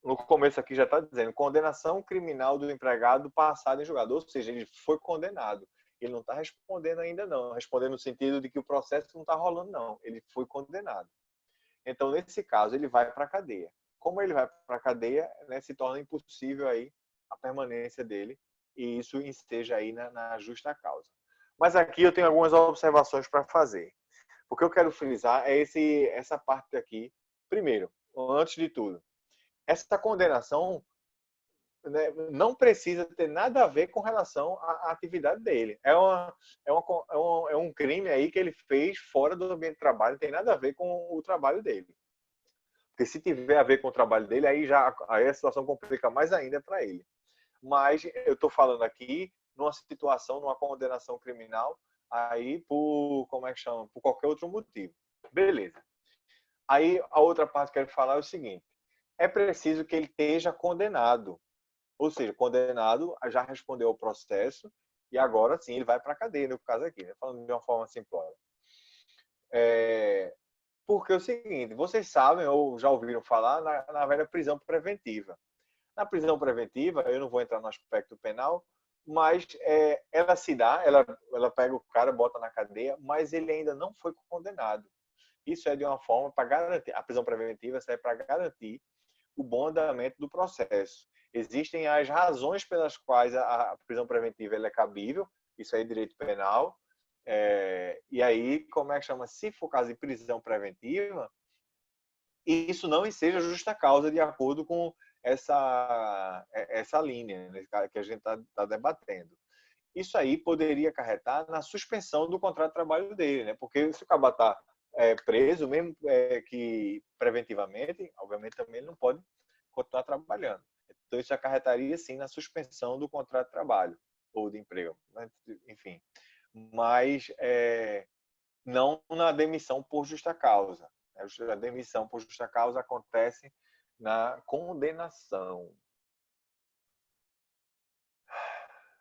no começo aqui já está dizendo, condenação criminal do empregado passado em julgado. Ou seja, ele foi condenado. Ele não está respondendo ainda não. Respondendo no sentido de que o processo não está rolando, não. Ele foi condenado. Então, nesse caso, ele vai para a cadeia. Como ele vai para a cadeia, né, se torna impossível aí a permanência dele e isso esteja aí na justa causa. Mas aqui eu tenho algumas observações para fazer. O que eu quero frisar é essa parte aqui. Primeiro, antes de tudo, essa condenação, né, não precisa ter nada a ver com relação à atividade dele. É um crime aí que ele fez fora do ambiente de trabalho, não tem nada a ver com o trabalho dele. Porque se tiver a ver com o trabalho dele, aí a situação complica mais ainda para ele. Mas eu estou falando aqui numa situação, numa condenação criminal, aí como é que chama? Por qualquer outro motivo. Beleza. Aí a outra parte que eu quero falar é o seguinte: é preciso que ele esteja condenado. Ou seja, condenado, já respondeu ao processo e agora sim ele vai para a cadeia, no caso aqui, né? Falando de uma forma simplória. Porque é o seguinte, vocês sabem ou já ouviram falar na velha prisão preventiva. Na prisão preventiva, eu não vou entrar no aspecto penal, mas ela se dá, ela pega o cara, bota na cadeia, mas ele ainda não foi condenado. Isso é de uma forma para garantir, a prisão preventiva serve para garantir o bom andamento do processo. Existem as razões pelas quais a prisão preventiva ela é cabível, isso aí é direito penal, e aí, como é que chama? Se for caso de prisão preventiva, isso não seja justa causa de acordo com essa linha, né, que a gente está debatendo. Isso aí poderia acarretar na suspensão do contrato de trabalho dele, né? Porque se o cara está preso, mesmo que preventivamente, obviamente também ele não pode continuar trabalhando. Então isso acarretaria sim na suspensão do contrato de trabalho ou de emprego, né? Enfim. Mas não na demissão por justa causa. A demissão por justa causa acontece na condenação.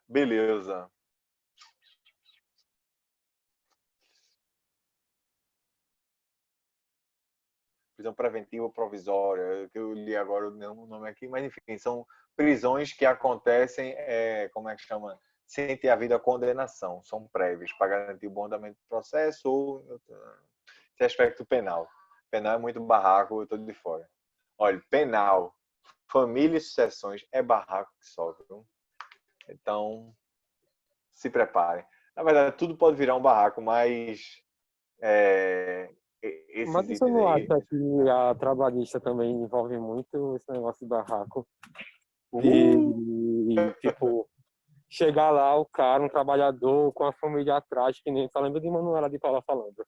Beleza. Prisão preventiva ou provisória, que eu li agora o nome aqui, mas enfim, são prisões que acontecem, como é que chama? Sem ter havido a condenação, são prévias para garantir o bom andamento do processo ou esse aspecto penal. Penal é muito barraco, eu estou de fora. Olha, penal, família e sucessões é barraco que só, viu? Então, se preparem. Na verdade, tudo pode virar um barraco, mas Mas esses você itens não aí... acha que a trabalhista também envolve muito esse negócio de barraco? Tipo, chegar lá o cara, um trabalhador com a família atrás, que nem só lembra de Manuela de Paula falando.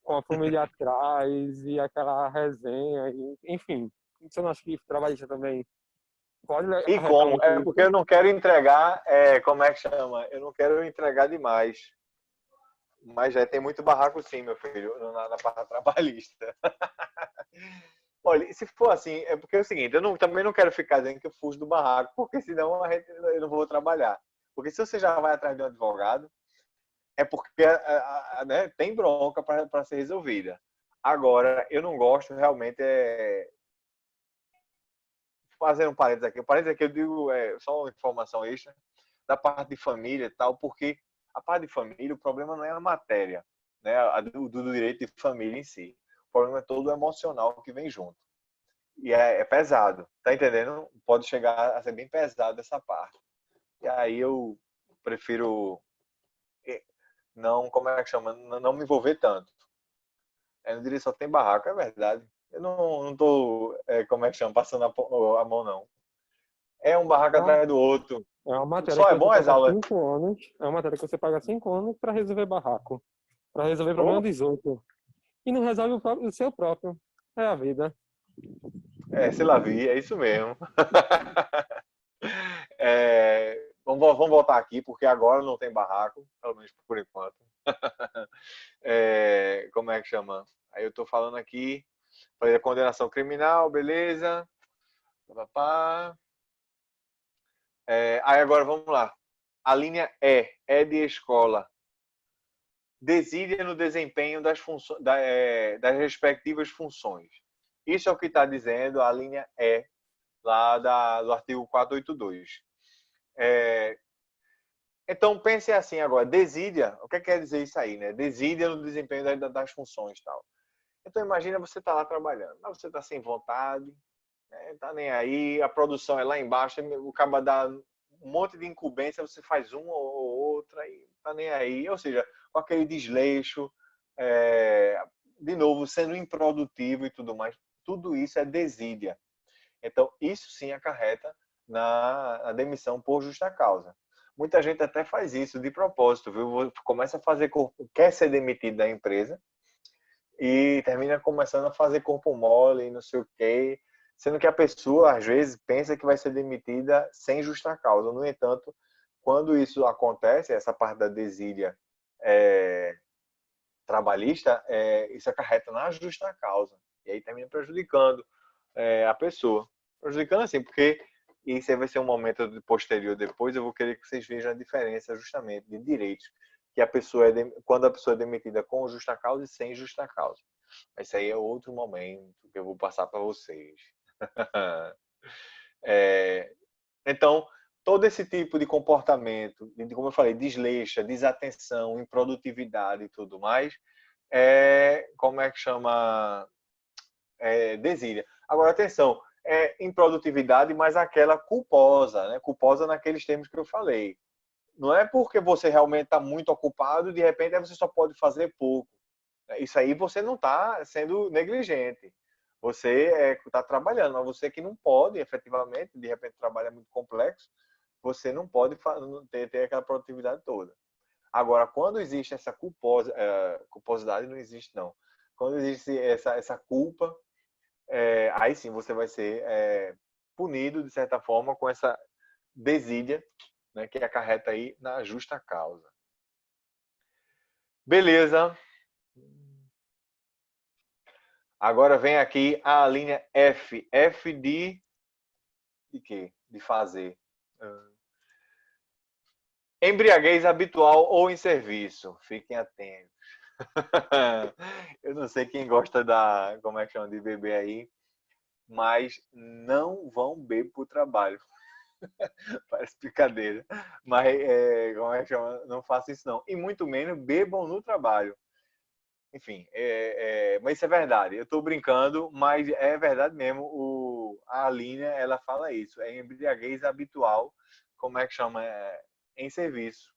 Com a família atrás e aquela resenha, enfim. Você não acha que trabalhista também pode E arretar como? muito É porque isso? eu não quero entregar, como é que chama? Eu não quero entregar demais. Mas já tem muito barraco sim, meu filho, na parte trabalhista. Olha, se for assim, é porque é o seguinte, também não quero ficar dizendo que eu fujo do barraco, porque senão eu não vou trabalhar. Porque se você já vai atrás de um advogado, é porque né, tem bronca para ser resolvida. Agora, eu não gosto realmente fazendo um parênteses aqui. O parênteses aqui eu digo só uma informação extra da parte de família e tal, porque a parte de família, o problema não é a matéria, né, do direito de família em si. O problema é todo o emocional que vem junto. E é pesado, tá entendendo? Pode chegar a ser bem pesado essa parte. E aí eu prefiro não, como é que chama? Não me envolver tanto. Eu não diria só tem barraco, é verdade. Eu não tô, como é que chama, passando a mão, não. É um barraco Não, atrás do outro. é uma matéria Só que é você bom as paga aulas. 5 anos, é uma matéria que você paga 5 anos para resolver barraco, para resolver problema Oh, dos outros. E não resolve o seu próprio. É a vida. sei lá, vi, é isso mesmo. Vamos voltar aqui, porque agora não tem barraco, pelo menos por enquanto. Como é que chama? Aí eu estou falando aqui, falei da condenação criminal, beleza. Papá. Aí agora vamos lá. A linha é de escola. Desídia no desempenho das respectivas funções. Isso é o que está dizendo a linha E lá do artigo 482. Então pense assim agora, desídia, o que quer dizer isso aí, né? Desídia no desempenho das funções, tal. Então imagina você tá lá trabalhando, mas você tá sem vontade, né? Tá nem aí, a produção é lá embaixo, o cara dá um monte de incumbência, você faz uma ou outra e tá nem aí, ou seja, com aquele desleixo, de novo sendo improdutivo e tudo mais, tudo isso é desídia. Então isso sim acarreta na demissão por justa causa. Muita gente até faz isso de propósito, viu? Começa a fazer corpo, quer ser demitido da empresa e termina começando a fazer corpo mole, não sei o quê, sendo que a pessoa às vezes pensa que vai ser demitida sem justa causa. No entanto, quando isso acontece, essa parte da desídia trabalhista, isso acarreta na justa causa e aí termina prejudicando a pessoa, prejudicando assim, porque isso aí vai ser um momento posterior depois, eu vou querer que vocês vejam a diferença justamente de direitos, que a pessoa quando a pessoa é demitida com justa causa e sem justa causa. Isso aí é outro momento que eu vou passar para vocês. Então, todo esse tipo de comportamento, como eu falei, desleixo, desatenção, improdutividade e tudo mais, como é que chama? Desídia. Agora, atenção, improdutividade, mas aquela culposa, né? Culposa naqueles termos que eu falei. Não é porque você realmente está muito ocupado e de repente você só pode fazer pouco. Isso aí você não está sendo negligente. Você está trabalhando, mas você que não pode, efetivamente, de repente o trabalho é muito complexo, você não pode ter aquela produtividade toda. Agora, quando existe essa culposidade, não existe não. Quando existe essa culpa, aí sim você vai ser punido, de certa forma, com essa desídia, né, que acarreta aí na justa causa. Beleza. Agora vem aqui a linha F. F de quê? De fazer. Embriaguez habitual ou em serviço. Fiquem atentos. Eu não sei quem gosta como é que chama, de beber aí, mas não vão beber para o trabalho. Parece brincadeira. Mas, como é que chama? Não façam isso não. E muito menos bebam no trabalho. Enfim, mas isso é verdade. Eu estou brincando, mas é verdade mesmo. A Aline, ela fala isso. É embriaguez habitual, como é que chama? Em serviço.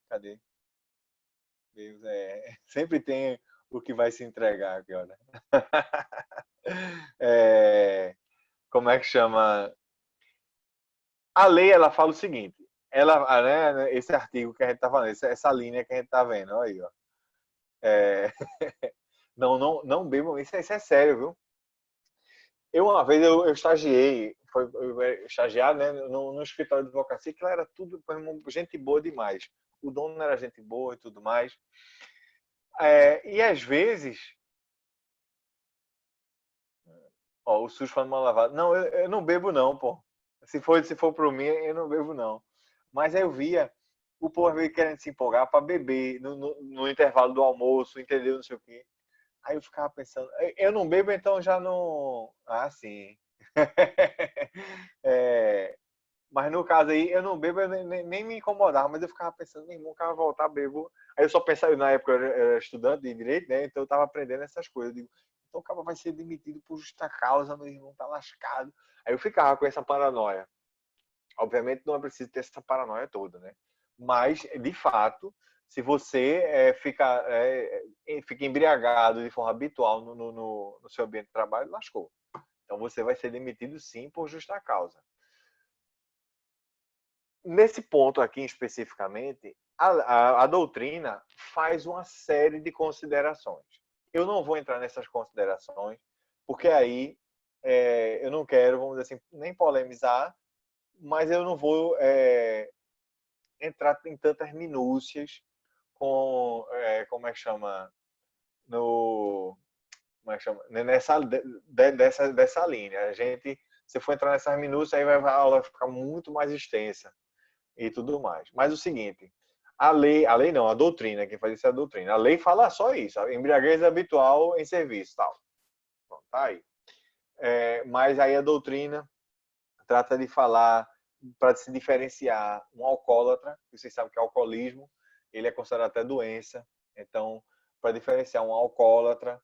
Cadê? Deus, sempre tem o que vai se entregar aqui, olha. Como é que chama? A lei, ela fala o seguinte. Né, esse artigo que a gente está falando, essa linha que a gente está vendo, olha aí, ó. Não bebam, isso é sério, viu? Uma vez eu estagiei, estagiar, né, no escritório de advocacia, que lá era tudo gente boa demais. O dono era gente boa e tudo mais. E às vezes, ó, o SUS falando mal lavado. Não, eu não bebo não, pô. Se for por mim, eu não bebo não. Mas aí eu via o povo veio querendo se empolgar para beber no intervalo do almoço, entendeu? Não sei o quê. Aí eu ficava pensando, eu não bebo, então já não. Ah, sim. Mas no caso aí, eu não bebo, eu nem me incomodava, mas eu ficava pensando, meu irmão, o cara voltar bebo. Aí eu só pensava, na época eu era estudante de direito, né? Então eu tava aprendendo essas coisas. Eu digo, então o cara vai ser demitido por justa causa, meu irmão, tá lascado. Aí eu ficava com essa paranoia. Obviamente não é preciso ter essa paranoia toda, né? Mas, de fato, se você fica embriagado de forma habitual no seu ambiente de trabalho, lascou. Então você vai ser demitido sim por justa causa. Nesse ponto aqui especificamente, a doutrina faz uma série de considerações. Eu não vou entrar nessas considerações, porque aí eu não quero, vamos dizer assim, nem polemizar, mas eu não vou entrar em tantas minúcias, como é que chama? No, como é que chama? Dessa linha. Se for entrar nessas minúcias, aí a aula vai ficar muito mais extensa e tudo mais. Mas o seguinte, a lei não, a doutrina, quem faz isso é a doutrina. A lei fala só isso, a embriaguez habitual em serviço, tal. Pronto, tá aí. Mas aí a doutrina trata de falar para se diferenciar um alcoólatra, que vocês sabem que é alcoolismo, ele é considerado até doença. Então, para diferenciar um alcoólatra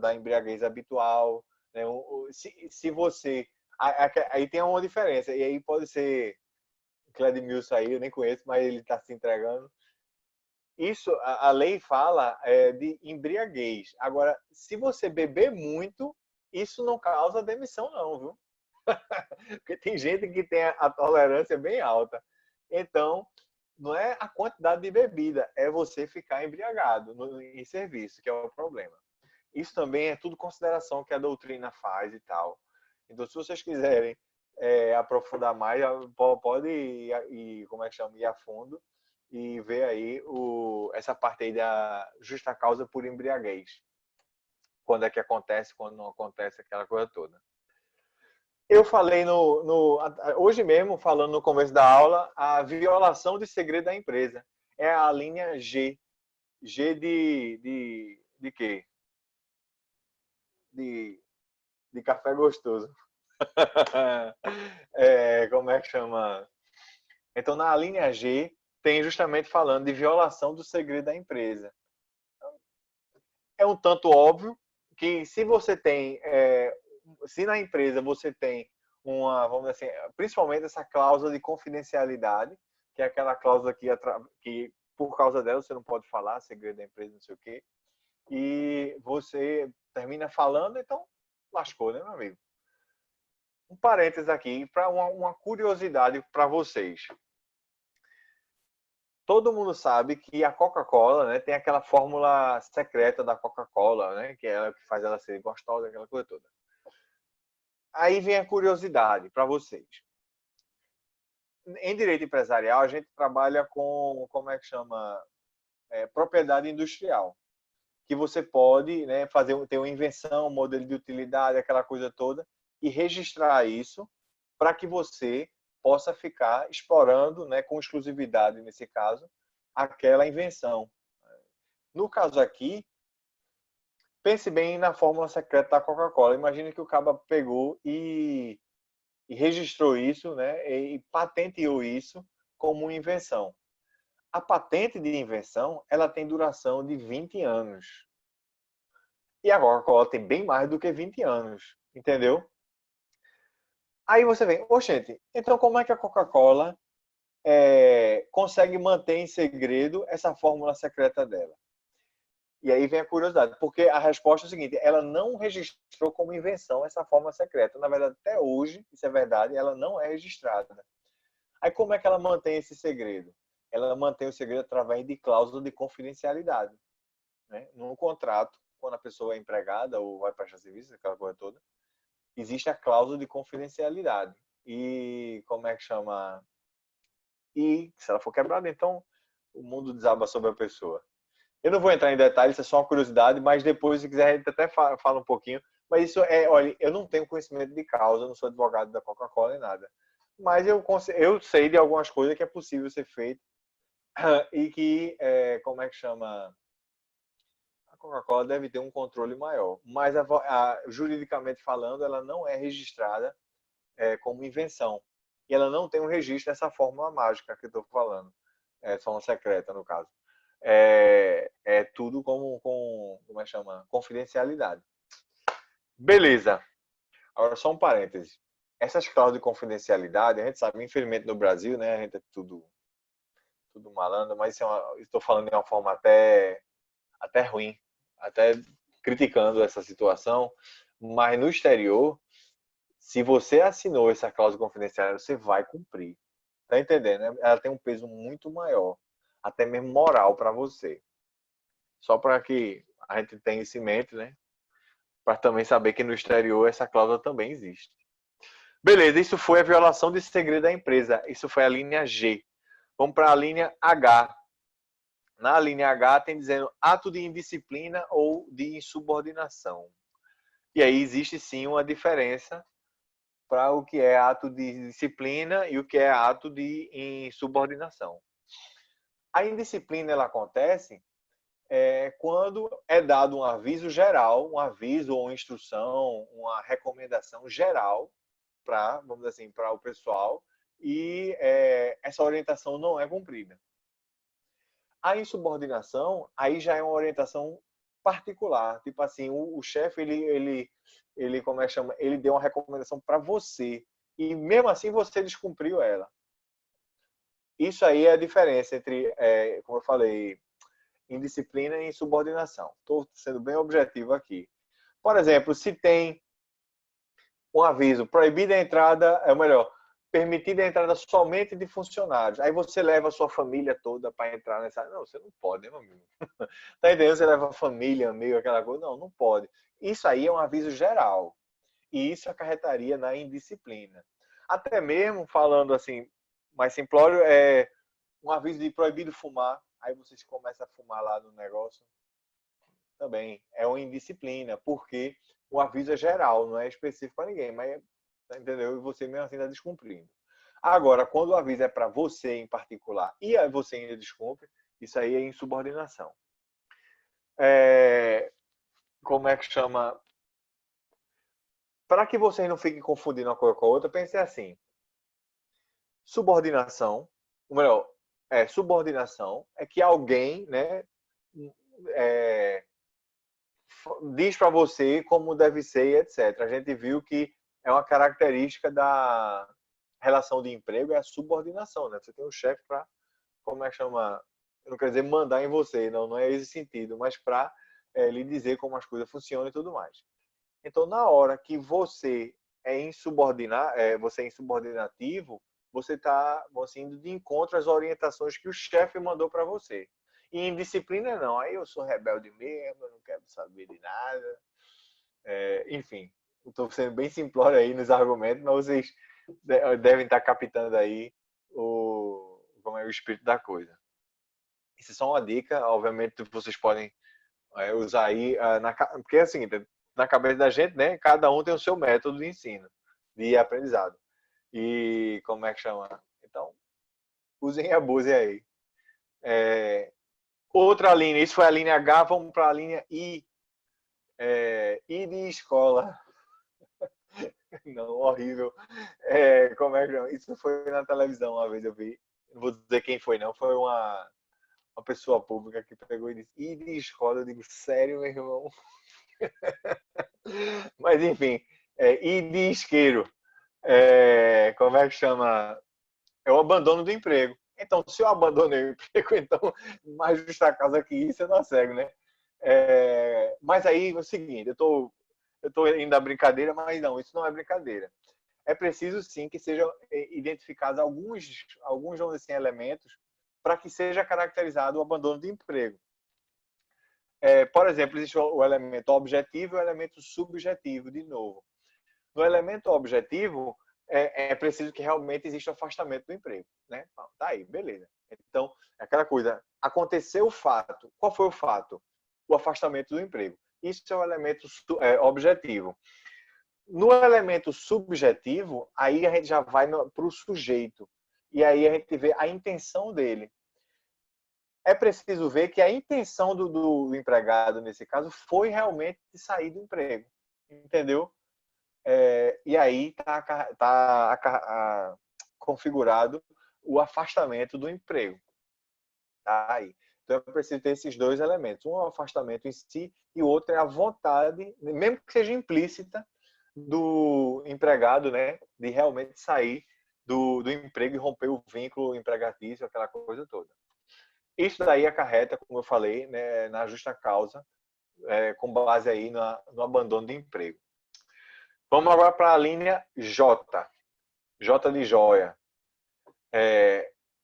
da embriaguez habitual, né? Se você aí tem uma diferença, e aí pode ser Cledmilson aí, eu nem conheço, mas ele está se entregando. Isso, a lei fala de embriaguez. Agora, se você beber muito, isso não causa demissão não, viu? Porque tem gente que tem a tolerância bem alta. Então, não é a quantidade de bebida, é você ficar embriagado em serviço, que é o problema. Isso também é tudo consideração que a doutrina faz e tal. Então, se vocês quiserem aprofundar mais, pode como é que chama, ir a fundo e ver aí essa parte aí da justa causa por embriaguez. Quando é que acontece, quando não acontece, aquela coisa toda. Eu falei hoje mesmo, falando no começo da aula, a violação de segredo da empresa. É a linha G. G de quê? De café gostoso. Como é que chama? Então, na linha G, tem justamente falando de violação do segredo da empresa. É um tanto óbvio que se você tem, se na empresa você tem vamos dizer assim, principalmente essa cláusula de confidencialidade, que é aquela cláusula que por causa dela você não pode falar, segredo da empresa, não sei o quê, e você termina falando, então lascou, né, meu amigo? Um parênteses aqui para uma curiosidade para vocês. Todo mundo sabe que a Coca-Cola, né, tem aquela fórmula secreta da Coca-Cola, né, que é ela que faz ela ser gostosa, aquela coisa toda. Aí vem a curiosidade para vocês. Em direito empresarial, a gente trabalha com, como é que chama? Propriedade industrial. Que você pode, né, ter uma invenção, um modelo de utilidade, aquela coisa toda, e registrar isso para que você possa ficar explorando, né, com exclusividade, nesse caso, aquela invenção. No caso aqui, pense bem na fórmula secreta da Coca-Cola. Imagine que o cara pegou e registrou isso, né, e patenteou isso como uma invenção. A patente de invenção, ela tem duração de 20 anos. E a Coca-Cola tem bem mais do que 20 anos, entendeu? Aí você vem, oxente, então como é que a Coca-Cola consegue manter em segredo essa fórmula secreta dela? E aí vem a curiosidade, porque a resposta é a seguinte, ela não registrou como invenção essa fórmula secreta. Na verdade, até hoje, isso é verdade, ela não é registrada. Aí como é que ela mantém esse segredo? Ela mantém o segredo através de cláusula de confidencialidade. Né? No contrato, quando a pessoa é empregada ou vai prestar serviço, aquela coisa toda, existe a cláusula de confidencialidade. E como é que chama? E se ela for quebrada, então o mundo desaba sobre a pessoa. Eu não vou entrar em detalhes, isso é só uma curiosidade, mas depois, se quiser, a gente até fala um pouquinho. Mas isso olha, eu não tenho conhecimento de causa, eu não sou advogado da Coca-Cola nem nada. Mas eu sei de algumas coisas que é possível ser feito e que, como é que chama? A Coca-Cola deve ter um controle maior. Mas, juridicamente falando, ela não é registrada como invenção. E ela não tem um registro dessa fórmula mágica que eu estou falando. Fórmula secreta, no caso. Tudo como é que chama? Confidencialidade. Beleza. Agora, só um parêntese. Essas cláusulas de confidencialidade, a gente sabe, infelizmente no Brasil, né, a gente é tudo malandro, mas estou falando de uma forma até ruim, até criticando essa situação, mas no exterior, se você assinou essa cláusula confidencial, você vai cumprir. Tá entendendo? Né? Ela tem um peso muito maior, até mesmo moral para você. Só para que a gente tenha isso em mente, né? Para também saber que no exterior essa cláusula também existe. Beleza, isso foi a violação de segredo da empresa. Isso foi a linha G. Vamos para a linha H. Na linha H tem dizendo ato de indisciplina ou de insubordinação. E aí existe sim uma diferença para o que é ato de disciplina e o que é ato de insubordinação. A indisciplina ela acontece quando é dado um aviso geral, um aviso ou uma instrução, uma recomendação geral para, vamos dizer assim, para o pessoal e essa orientação não é cumprida. A insubordinação aí já é uma orientação particular, tipo assim, o chefe ele como é que chama, ele deu uma recomendação para você e mesmo assim você descumpriu ela. Isso aí é a diferença entre, como eu falei, indisciplina e insubordinação. Estou sendo bem objetivo aqui. Por exemplo, se tem um aviso, proibida a entrada, é o melhor, permitida a entrada somente de funcionários. Aí você leva a sua família toda para entrar nessa. Não, você não pode, né, meu amigo? Tá entendendo? Você leva a família, amigo, aquela coisa. Não, não pode. Isso aí é um aviso geral. E isso acarretaria na indisciplina. Até mesmo, falando assim, mais simplório, é um aviso de proibido fumar. Aí vocês começam a fumar lá no negócio. Também é uma indisciplina, porque o aviso é geral, não é específico para ninguém, mas entendeu? E você mesmo assim está descumprindo. Agora, quando o aviso é para você em particular e aí você ainda descumpre, isso aí é insubordinação. Como é que chama? Para que vocês não fiquem confundindo uma coisa com a outra, pense assim. Subordinação, ou melhor, subordinação é que alguém, né, diz para você como deve ser, etc. A gente viu que é uma característica da relação de emprego, é a subordinação, né? Você tem um chefe para, como é que chama? Eu não quero dizer mandar em você, não é esse sentido, mas para lhe dizer como as coisas funcionam e tudo mais. Então, na hora que você você é insubordinativo, você está indo de encontro às orientações que o chefe mandou para você. E em disciplina, não. Aí eu sou rebelde mesmo, eu não quero saber de nada. Enfim, estou sendo bem simplório aí nos argumentos, mas vocês devem estar captando aí como é o espírito da coisa. Isso é só uma dica, obviamente vocês podem usar aí, porque é o seguinte, na cabeça da gente, né, cada um tem o seu método de ensino, de aprendizado. E como é que chama? Então, usem e abusem aí. Outra linha, isso foi a linha H, vamos para a linha I. I de escola. Não, horrível. Como é que chama? Isso foi na televisão uma vez, eu vi. Não vou dizer quem foi, não. Foi uma pessoa pública que pegou e disse: I de escola. Eu digo, sério, meu irmão? Mas, enfim, I de isqueiro. Como é que chama? É o abandono do emprego. Então, se eu abandonei o emprego, então, mais justa causa que isso, eu não cego, né? Mas aí, é o seguinte, eu estou indo à brincadeira, mas não, isso não é brincadeira. É preciso, sim, que sejam identificados alguns assim, elementos para que seja caracterizado o abandono de emprego. Por exemplo, existe o elemento objetivo e o elemento subjetivo, de novo. No elemento objetivo, é preciso que realmente exista afastamento do emprego, né? Tá aí, beleza. Então, é aquela coisa, aconteceu o fato. Qual foi o fato? O afastamento do emprego. Isso é o elemento objetivo. No elemento subjetivo, aí a gente já vai para o sujeito. E aí a gente vê a intenção dele. É preciso ver que a intenção do empregado, nesse caso, foi realmente sair do emprego. Entendeu? E aí está configurado o afastamento do emprego. Tá aí. Então é preciso ter esses dois elementos. Um é o afastamento em si e o outro é a vontade, mesmo que seja implícita, do empregado, né, de realmente sair do emprego e romper o vínculo empregatício, aquela coisa toda. Isso daí acarreta, como eu falei, né, na justa causa, com base aí no abandono de emprego. Vamos agora para a linha J. J de joia.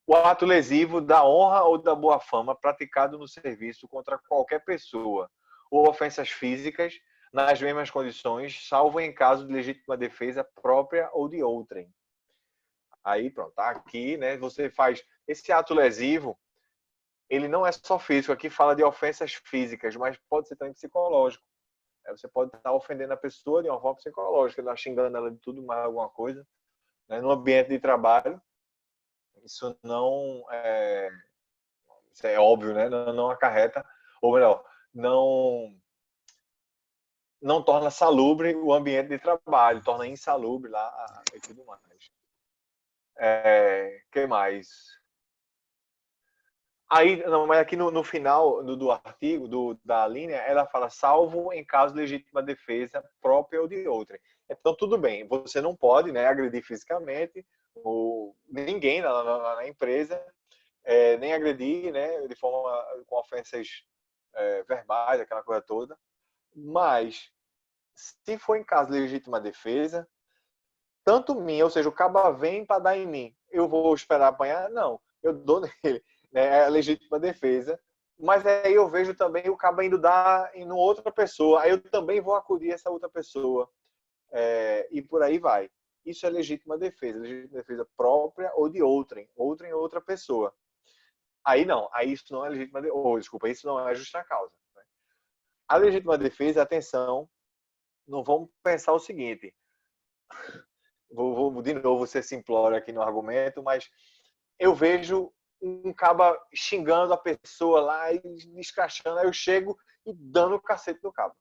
O ato lesivo da honra ou da boa fama praticado no serviço contra qualquer pessoa ou ofensas físicas nas mesmas condições, salvo em caso de legítima defesa própria ou de outrem. Aí, pronto, aqui, né, você faz esse ato lesivo, ele não é só físico. Aqui fala de ofensas físicas, mas pode ser também psicológico. Você pode estar ofendendo a pessoa de uma forma psicológica, estar xingando ela de tudo mais alguma coisa, né? No ambiente de trabalho, isso não é, isso é óbvio, né? Não acarreta, ou melhor, não torna salubre o ambiente de trabalho, torna insalubre lá e tudo mais. Que mais? Aí, não, mas aqui no final do artigo, da linha, ela fala salvo em caso de legítima defesa própria ou de outra. Então, tudo bem, você não pode, né, agredir fisicamente ninguém na empresa, nem agredir, né, de forma com ofensas verbais, aquela coisa toda. Mas, se for em caso de legítima defesa, tanto mim, ou seja, o caba vem para dar em mim, eu vou esperar apanhar? Não, eu dou nele, né? É a legítima defesa. Mas aí eu vejo também o caba indo dar em outra pessoa, aí eu também vou acudir essa outra pessoa, e por aí vai. Isso é legítima defesa própria ou de outrem em outra pessoa. Aí não, aí isso não é legítima defesa, desculpa, isso não é justa causa. Né? A legítima defesa, atenção, não vamos pensar o seguinte, vou de novo ser simplório aqui no argumento, mas eu vejo um caba xingando a pessoa lá e descrachando, aí eu chego e dando o cacete no cabo.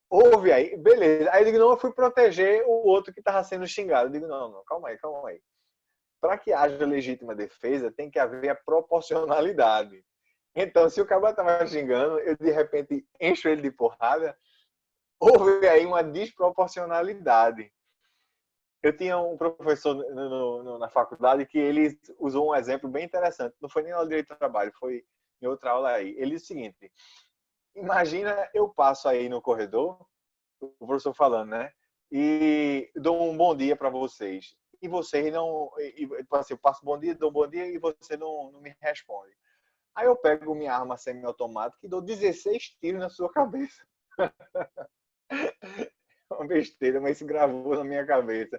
Ouve aí, beleza. Aí eu digo, não, eu fui proteger o outro que estava sendo xingado. Eu digo, não, calma aí. Para que haja legítima defesa, tem que haver a proporcionalidade. Então, se o caba estava xingando, eu de repente encho ele de porrada, houve aí uma desproporcionalidade. Eu tinha um professor na faculdade que ele usou um exemplo bem interessante. Não foi nem na direito do trabalho, foi em outra aula aí. Ele disse o seguinte: imagina eu passo aí no corredor, o professor falando, né? E dou um bom dia para vocês. E vocês não. Assim, eu passo bom dia, dou um bom dia e você não me responde. Aí eu pego minha arma semiautomática e dou 16 tiros na sua cabeça. Uma besteira, mas isso gravou na minha cabeça.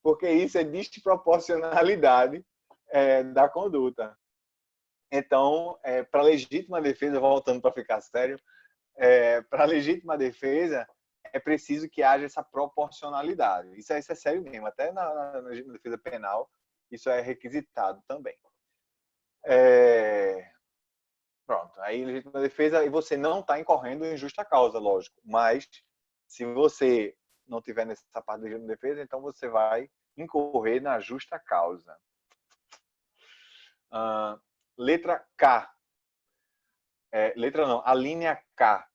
Porque isso é desproporcionalidade da conduta. Então, para legítima defesa, voltando para ficar sério, para legítima defesa é preciso que haja essa proporcionalidade. Isso é sério mesmo. Até na legítima defesa penal, isso é requisitado também. Pronto. Aí, legítima defesa, e você não está incorrendo em justa causa, lógico. Mas, se você não tiver nessa parte da legítima defesa, então você vai incorrer na justa causa. Letra K. Letra não, a linha K.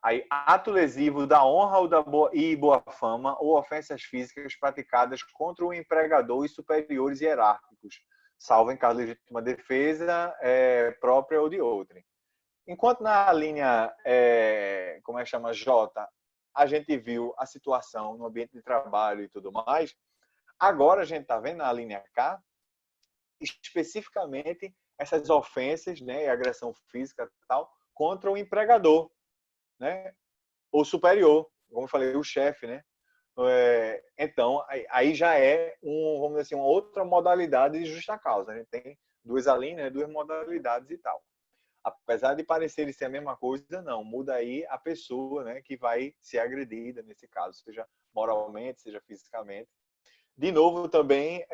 Aí, ato lesivo da honra ou da boa fama ou ofensas físicas praticadas contra o empregador e superiores hierárquicos, salvo em caso de legítima defesa própria ou de outrem. Enquanto na linha, como é que chama, J, a gente viu a situação no ambiente de trabalho e tudo mais, agora a gente está vendo na linha K, especificamente essas ofensas, né, agressão física e tal, contra o empregador, né, ou superior, como eu falei, o chefe, né? Então, aí já é vamos dizer assim, uma outra modalidade de justa causa. A gente tem duas ali, né, duas modalidades e tal. Apesar de parecerem ser a mesma coisa, não. Muda aí a pessoa, né, que vai ser agredida nesse caso, seja moralmente, seja fisicamente. De novo, também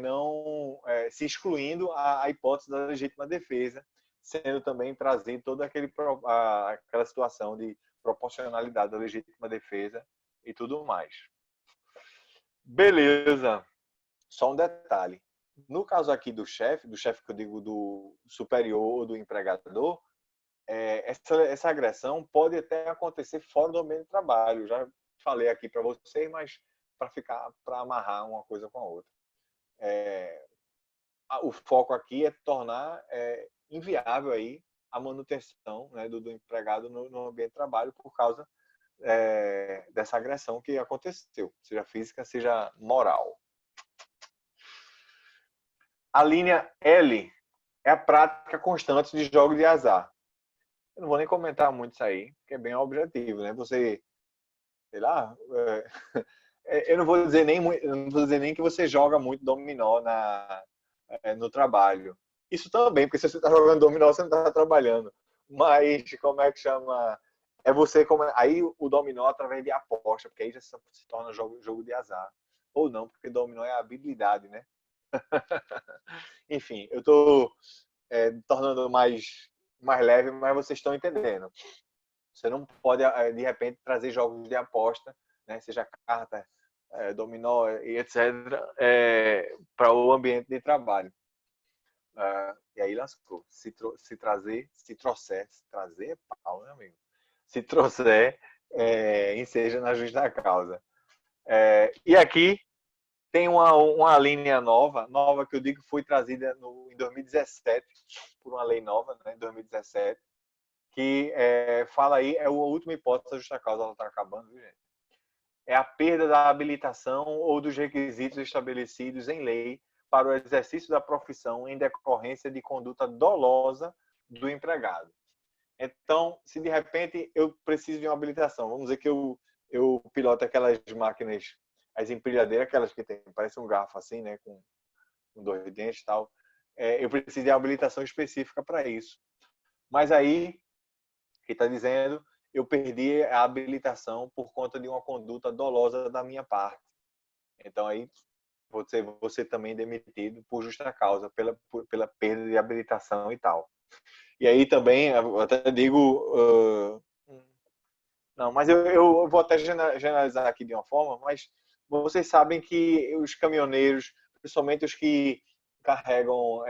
não se excluindo a hipótese da legítima defesa, sendo também trazido toda aquela situação de proporcionalidade da legítima defesa e tudo mais. Beleza. Só um detalhe. No caso aqui do chefe que eu digo do superior ou do empregador, essa agressão pode até acontecer fora do ambiente de trabalho. Já falei aqui para vocês, mas para amarrar uma coisa com a outra. O foco aqui é tornar inviável aí a manutenção, né, do empregado no ambiente de trabalho por causa dessa agressão que aconteceu, seja física, seja moral. A linha L é a prática constante de jogos de azar. Eu não vou nem comentar muito isso aí, porque é bem objetivo, né? Você, sei lá, eu não vou dizer nem que você joga muito dominó no trabalho. Isso também, porque se você está jogando dominó, você não está trabalhando. Mas, como é que chama? É você como aí o dominó através de aposta, porque aí já se torna jogo de azar. Ou não, porque dominó é habilidade, né? Enfim, eu estou tornando mais leve, mas vocês estão entendendo. Você não pode, de repente, trazer jogos de aposta, né? Seja carta, dominó e etc., para o ambiente de trabalho. E aí lascou. Se trouxer, é pau, né, amigo? Se trouxer, enseja na justa causa. E aqui tem uma linha nova que eu digo que foi trazida em 2017, por uma lei nova, né, em 2017, que fala aí, é a última hipótese da justa causa, ela está acabando, viu, gente? É a perda da habilitação ou dos requisitos estabelecidos em lei para o exercício da profissão em decorrência de conduta dolosa do empregado. Então, se de repente eu preciso de uma habilitação, vamos dizer que eu piloto aquelas máquinas, as empilhadeiras, aquelas que tem, parece um garfo assim, né, com dois dentes e tal, eu preciso de uma habilitação específica para isso. Mas aí, que está dizendo, eu perdi a habilitação por conta de uma conduta dolosa da minha parte. Então aí você também demitido por justa causa, pela perda de habilitação e tal. E aí também, eu até digo, não, mas eu vou até generalizar aqui de uma forma, mas vocês sabem que os caminhoneiros, principalmente os que carregam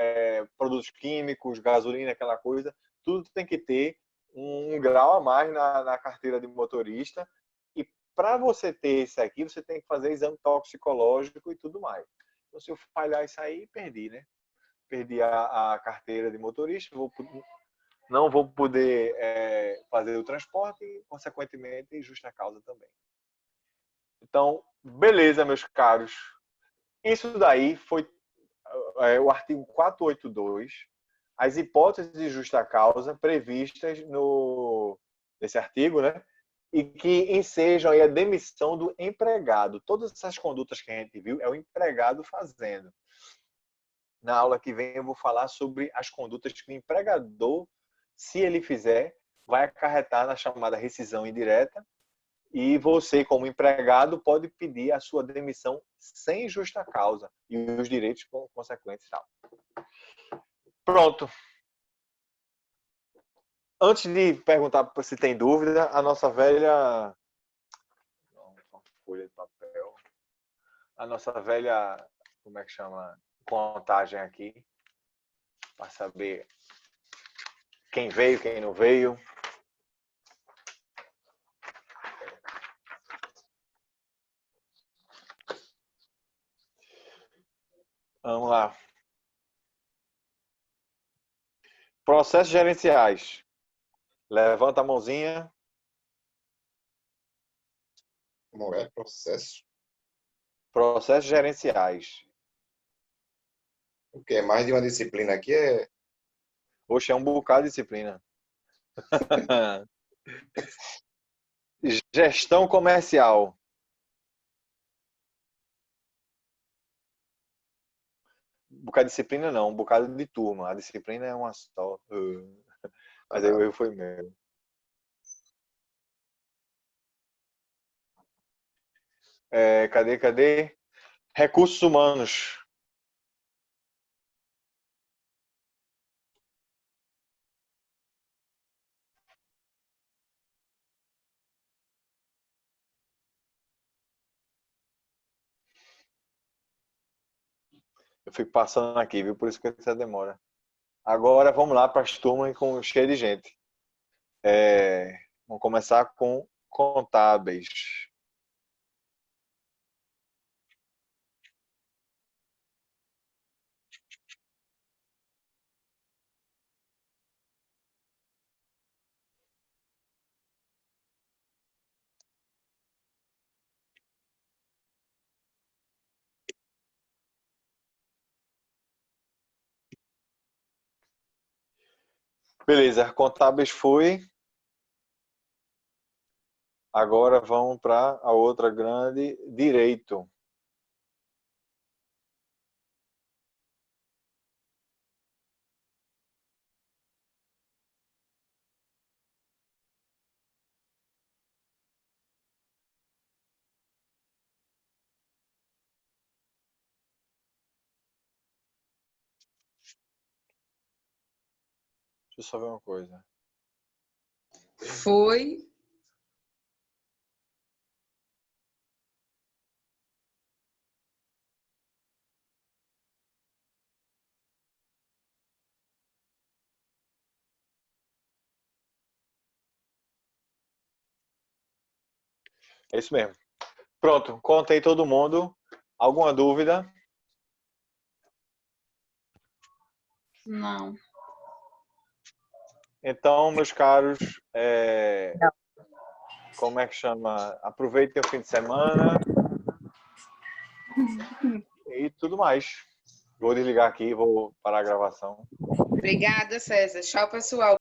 produtos químicos, gasolina, aquela coisa, tudo tem que ter um grau a mais na carteira de motorista. E para você ter isso aqui, você tem que fazer exame toxicológico e tudo mais. Então, se eu falhar isso aí, perdi, né? Perdi a carteira de motorista, não vou poder fazer o transporte e, consequentemente, justa causa também. Então, beleza, meus caros. Isso daí foi o artigo 482, as hipóteses de justa causa previstas nesse artigo, né? E que ensejam a demissão do empregado. Todas essas condutas que a gente viu é o empregado fazendo. Na aula que vem eu vou falar sobre as condutas que o empregador, se ele fizer, vai acarretar na chamada rescisão indireta, e você, como empregado, pode pedir a sua demissão sem justa causa e os direitos consequentes e tal. Pronto. Antes de perguntar se tem dúvida, a nossa velha folha de papel, a nossa velha, como é que chama, contagem aqui, para saber quem veio, quem não veio. Vamos lá. Processos gerenciais. Levanta a mãozinha. Como é processo? Processos gerenciais. O que? Mais de uma disciplina aqui é. Poxa, é um bocado de disciplina. Gestão comercial. Um bocado de disciplina não, um bocado de turma. A disciplina é uma só. Mas aí o erro foi meu. Cadê? Recursos humanos. Eu fico passando aqui, viu? Por isso que essa demora. Agora vamos lá para as turmas com cheio de gente. Vamos começar com contábeis. Beleza, contábeis foi. Agora vamos para a outra grande, direito. eu só ver uma coisa. Foi. É isso mesmo. Pronto, contei todo mundo. Alguma dúvida? Não. Então, meus caros, como é que chama? Aproveitem o fim de semana e tudo mais. Vou desligar aqui, vou parar a gravação. Obrigada, César. Tchau, pessoal.